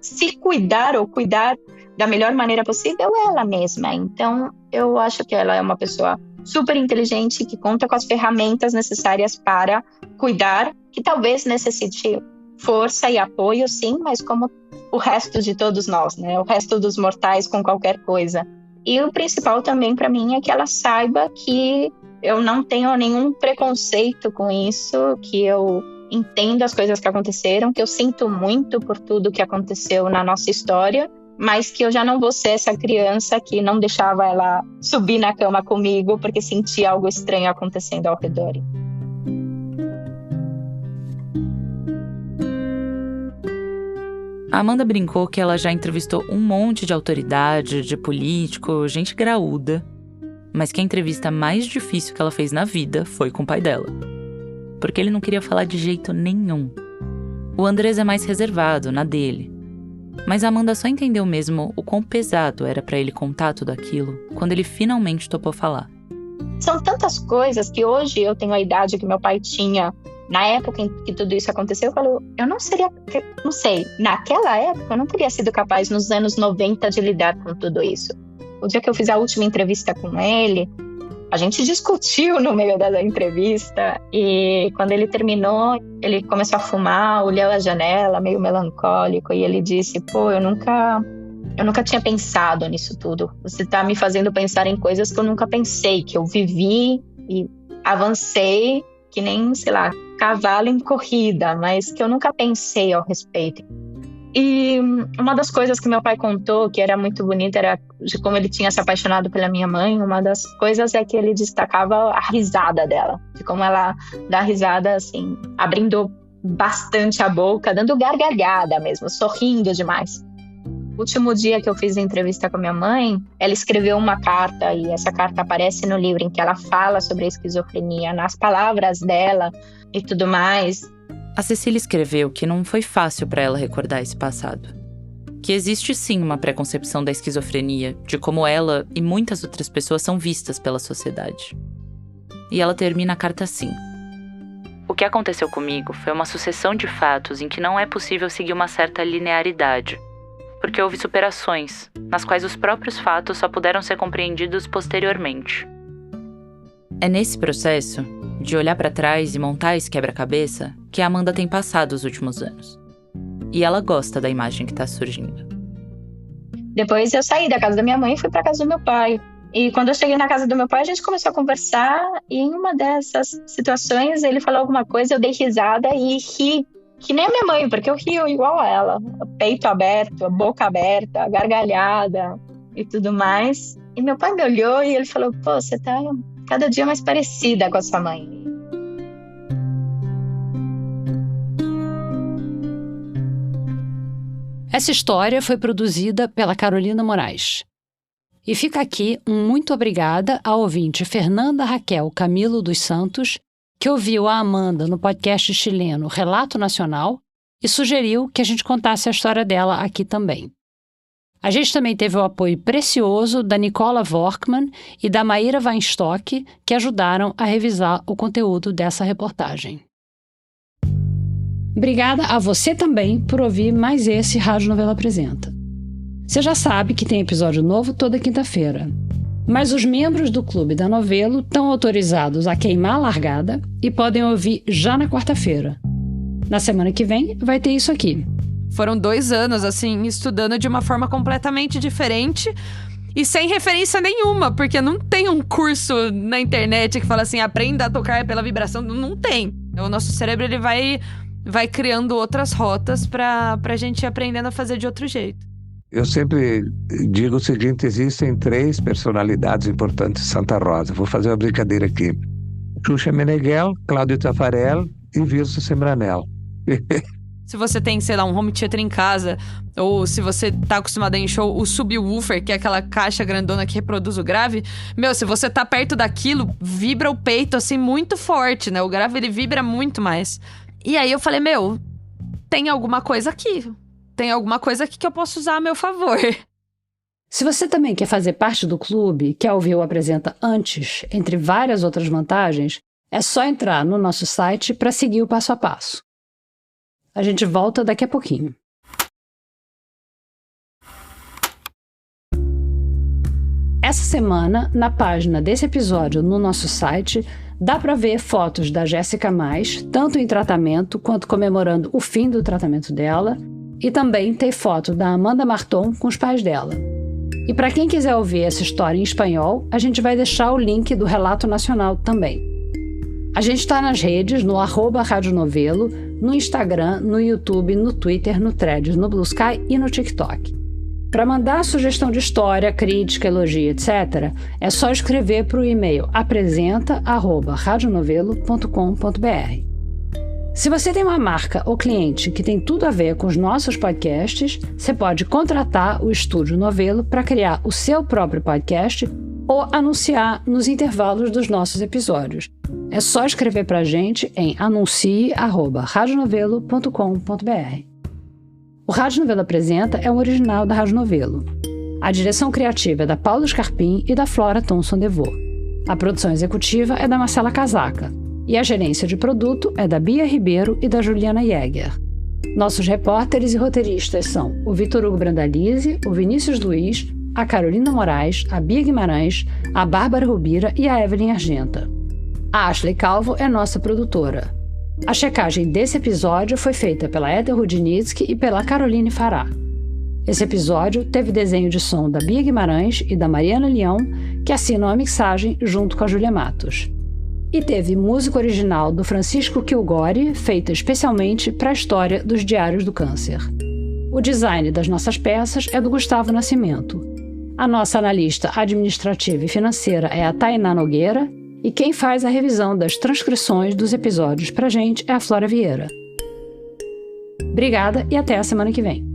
se cuidar ou cuidar da melhor maneira possível é ela mesma. Então, eu acho que ela é uma pessoa super inteligente, que conta com as ferramentas necessárias para cuidar, que talvez necessite força e apoio, sim, mas como o resto de todos nós, né? O resto dos mortais com qualquer coisa. E o principal também para mim é que ela saiba que eu não tenho nenhum preconceito com isso, que eu entendo as coisas que aconteceram, que eu sinto muito por tudo que aconteceu na nossa história, mas que eu já não vou ser essa criança que não deixava ela subir na cama comigo porque sentia algo estranho acontecendo ao redor. A Amanda brincou que ela já entrevistou um monte de autoridade, de político, gente graúda, mas que a entrevista mais difícil que ela fez na vida foi com o pai dela. Porque ele não queria falar de jeito nenhum. O Andrés é mais reservado, na dele. Mas a Amanda só entendeu mesmo o quão pesado era pra ele contar tudo aquilo quando ele finalmente topou falar. São tantas coisas que hoje eu tenho a idade que meu pai tinha. Na época em que tudo isso aconteceu, eu falo, eu não sei, naquela época eu não teria sido capaz nos anos 90 de lidar com tudo isso. O dia que eu fiz a última entrevista com ele, a gente discutiu no meio da entrevista e quando ele terminou, ele começou a fumar, olhou a janela, meio melancólico, e ele disse, eu nunca tinha pensado nisso tudo. Você tá me fazendo pensar em coisas que eu nunca pensei, que eu vivi e avancei que nem, sei lá, cavalo em corrida, mas que eu nunca pensei ao respeito. E uma das coisas que meu pai contou, que era muito bonita, era de como ele tinha se apaixonado pela minha mãe. Uma das coisas é que ele destacava a risada dela, de como ela dá risada, assim, abrindo bastante a boca, dando gargalhada mesmo, sorrindo demais. O último dia que eu fiz a entrevista com a minha mãe, ela escreveu uma carta, e essa carta aparece no livro, em que ela fala sobre a esquizofrenia, nas palavras dela e tudo mais. A Cecília escreveu que não foi fácil para ela recordar esse passado. Que existe sim uma preconcepção da esquizofrenia, de como ela e muitas outras pessoas são vistas pela sociedade. E ela termina a carta assim. O que aconteceu comigo foi uma sucessão de fatos em que não é possível seguir uma certa linearidade, porque houve superações, nas quais os próprios fatos só puderam ser compreendidos posteriormente. É nesse processo, de olhar para trás e montar esse quebra-cabeça, que a Amanda tem passado os últimos anos. E ela gosta da imagem que tá surgindo. Depois eu saí da casa da minha mãe e fui para casa do meu pai. E quando eu cheguei na casa do meu pai, a gente começou a conversar, e em uma dessas situações ele falou alguma coisa, eu dei risada e ri. Que nem a minha mãe, porque eu rio igual a ela. Peito aberto, a boca aberta, gargalhada e tudo mais. E meu pai me olhou e ele falou, você tá cada dia mais parecida com a sua mãe. Essa história foi produzida pela Carolina Moraes. E fica aqui um muito obrigada à ouvinte Fernanda Raquel Camilo dos Santos, que ouviu a Amanda no podcast chileno Relato Nacional e sugeriu que a gente contasse a história dela aqui também. A gente também teve o apoio precioso da Nicola Vorkman e da Maíra Weinstock, que ajudaram a revisar o conteúdo dessa reportagem. Obrigada a você também por ouvir mais esse Rádio Novela Apresenta. Você já sabe que tem episódio novo toda quinta-feira. Mas os membros do Clube da Novelo estão autorizados a queimar a largada e podem ouvir já na quarta-feira. Na semana que vem vai ter isso aqui. Foram 2 anos, assim, estudando de uma forma completamente diferente e sem referência nenhuma, porque não tem um curso na internet que fala assim, aprenda a tocar pela vibração. Não tem. O nosso cérebro, ele vai criando outras rotas pra gente ir aprendendo a fazer de outro jeito. Eu sempre digo o seguinte, existem 3 personalidades importantes de Santa Rosa. Vou fazer uma brincadeira aqui. Xuxa Meneghel, Cláudio Tafarel e Wilson Sembranel. Se você tem, sei lá, um home theater em casa, ou se você tá acostumado a encher o subwoofer, que é aquela caixa grandona que reproduz o grave, se você tá perto daquilo, vibra o peito, assim, muito forte, né? O grave, ele vibra muito mais. E aí eu falei, tem alguma coisa aqui. Tem alguma coisa aqui que eu posso usar a meu favor. Se você também quer fazer parte do clube, quer ouvir o Apresenta antes, entre várias outras vantagens, é só entrar no nosso site para seguir o passo a passo. A gente volta daqui a pouquinho. Essa semana, na página desse episódio no nosso site, dá para ver fotos da Jéssica Mais, tanto em tratamento quanto comemorando o fim do tratamento dela, e também tem foto da Amanda Marton com os pais dela. E para quem quiser ouvir essa história em espanhol, a gente vai deixar o link do Relato Nacional também. A gente está nas redes, no @radionovelo, no Instagram, no YouTube, no Twitter, no Threads, no Blue Sky e no TikTok. Para mandar sugestão de história, crítica, elogio, etc., é só escrever para o e-mail apresenta@radionovelo.com.br. Se você tem uma marca ou cliente que tem tudo a ver com os nossos podcasts, você pode contratar o Estúdio Novelo para criar o seu próprio podcast ou anunciar nos intervalos dos nossos episódios. É só escrever para a gente em anuncie@radionovelo.com.br. O Rádio Novelo Apresenta é um original da Rádio Novelo. A direção criativa é da Paula Scarpim e da Flora Thomson Devô. A produção executiva é da Marcela Casaca. E a gerência de produto é da Bia Ribeiro e da Juliana Jäger. Nossos repórteres e roteiristas são o Vitor Hugo Brandalize, o Vinícius Luiz, a Carolina Moraes, a Bia Guimarães, a Bárbara Rubira e a Evelyn Argenta. A Ashley Calvo é nossa produtora. A checagem desse episódio foi feita pela Eder Rudnitsky e pela Caroline Fará. Esse episódio teve desenho de som da Bia Guimarães e da Mariana Leão, que assinam a mixagem junto com a Júlia Matos. E teve música original do Francisco Kilgore, feita especialmente para a história dos Diários do Câncer. O design das nossas peças é do Gustavo Nascimento. A nossa analista administrativa e financeira é a Tainá Nogueira, e quem faz a revisão das transcrições dos episódios pra gente é a Flora Vieira. Obrigada e até a semana que vem.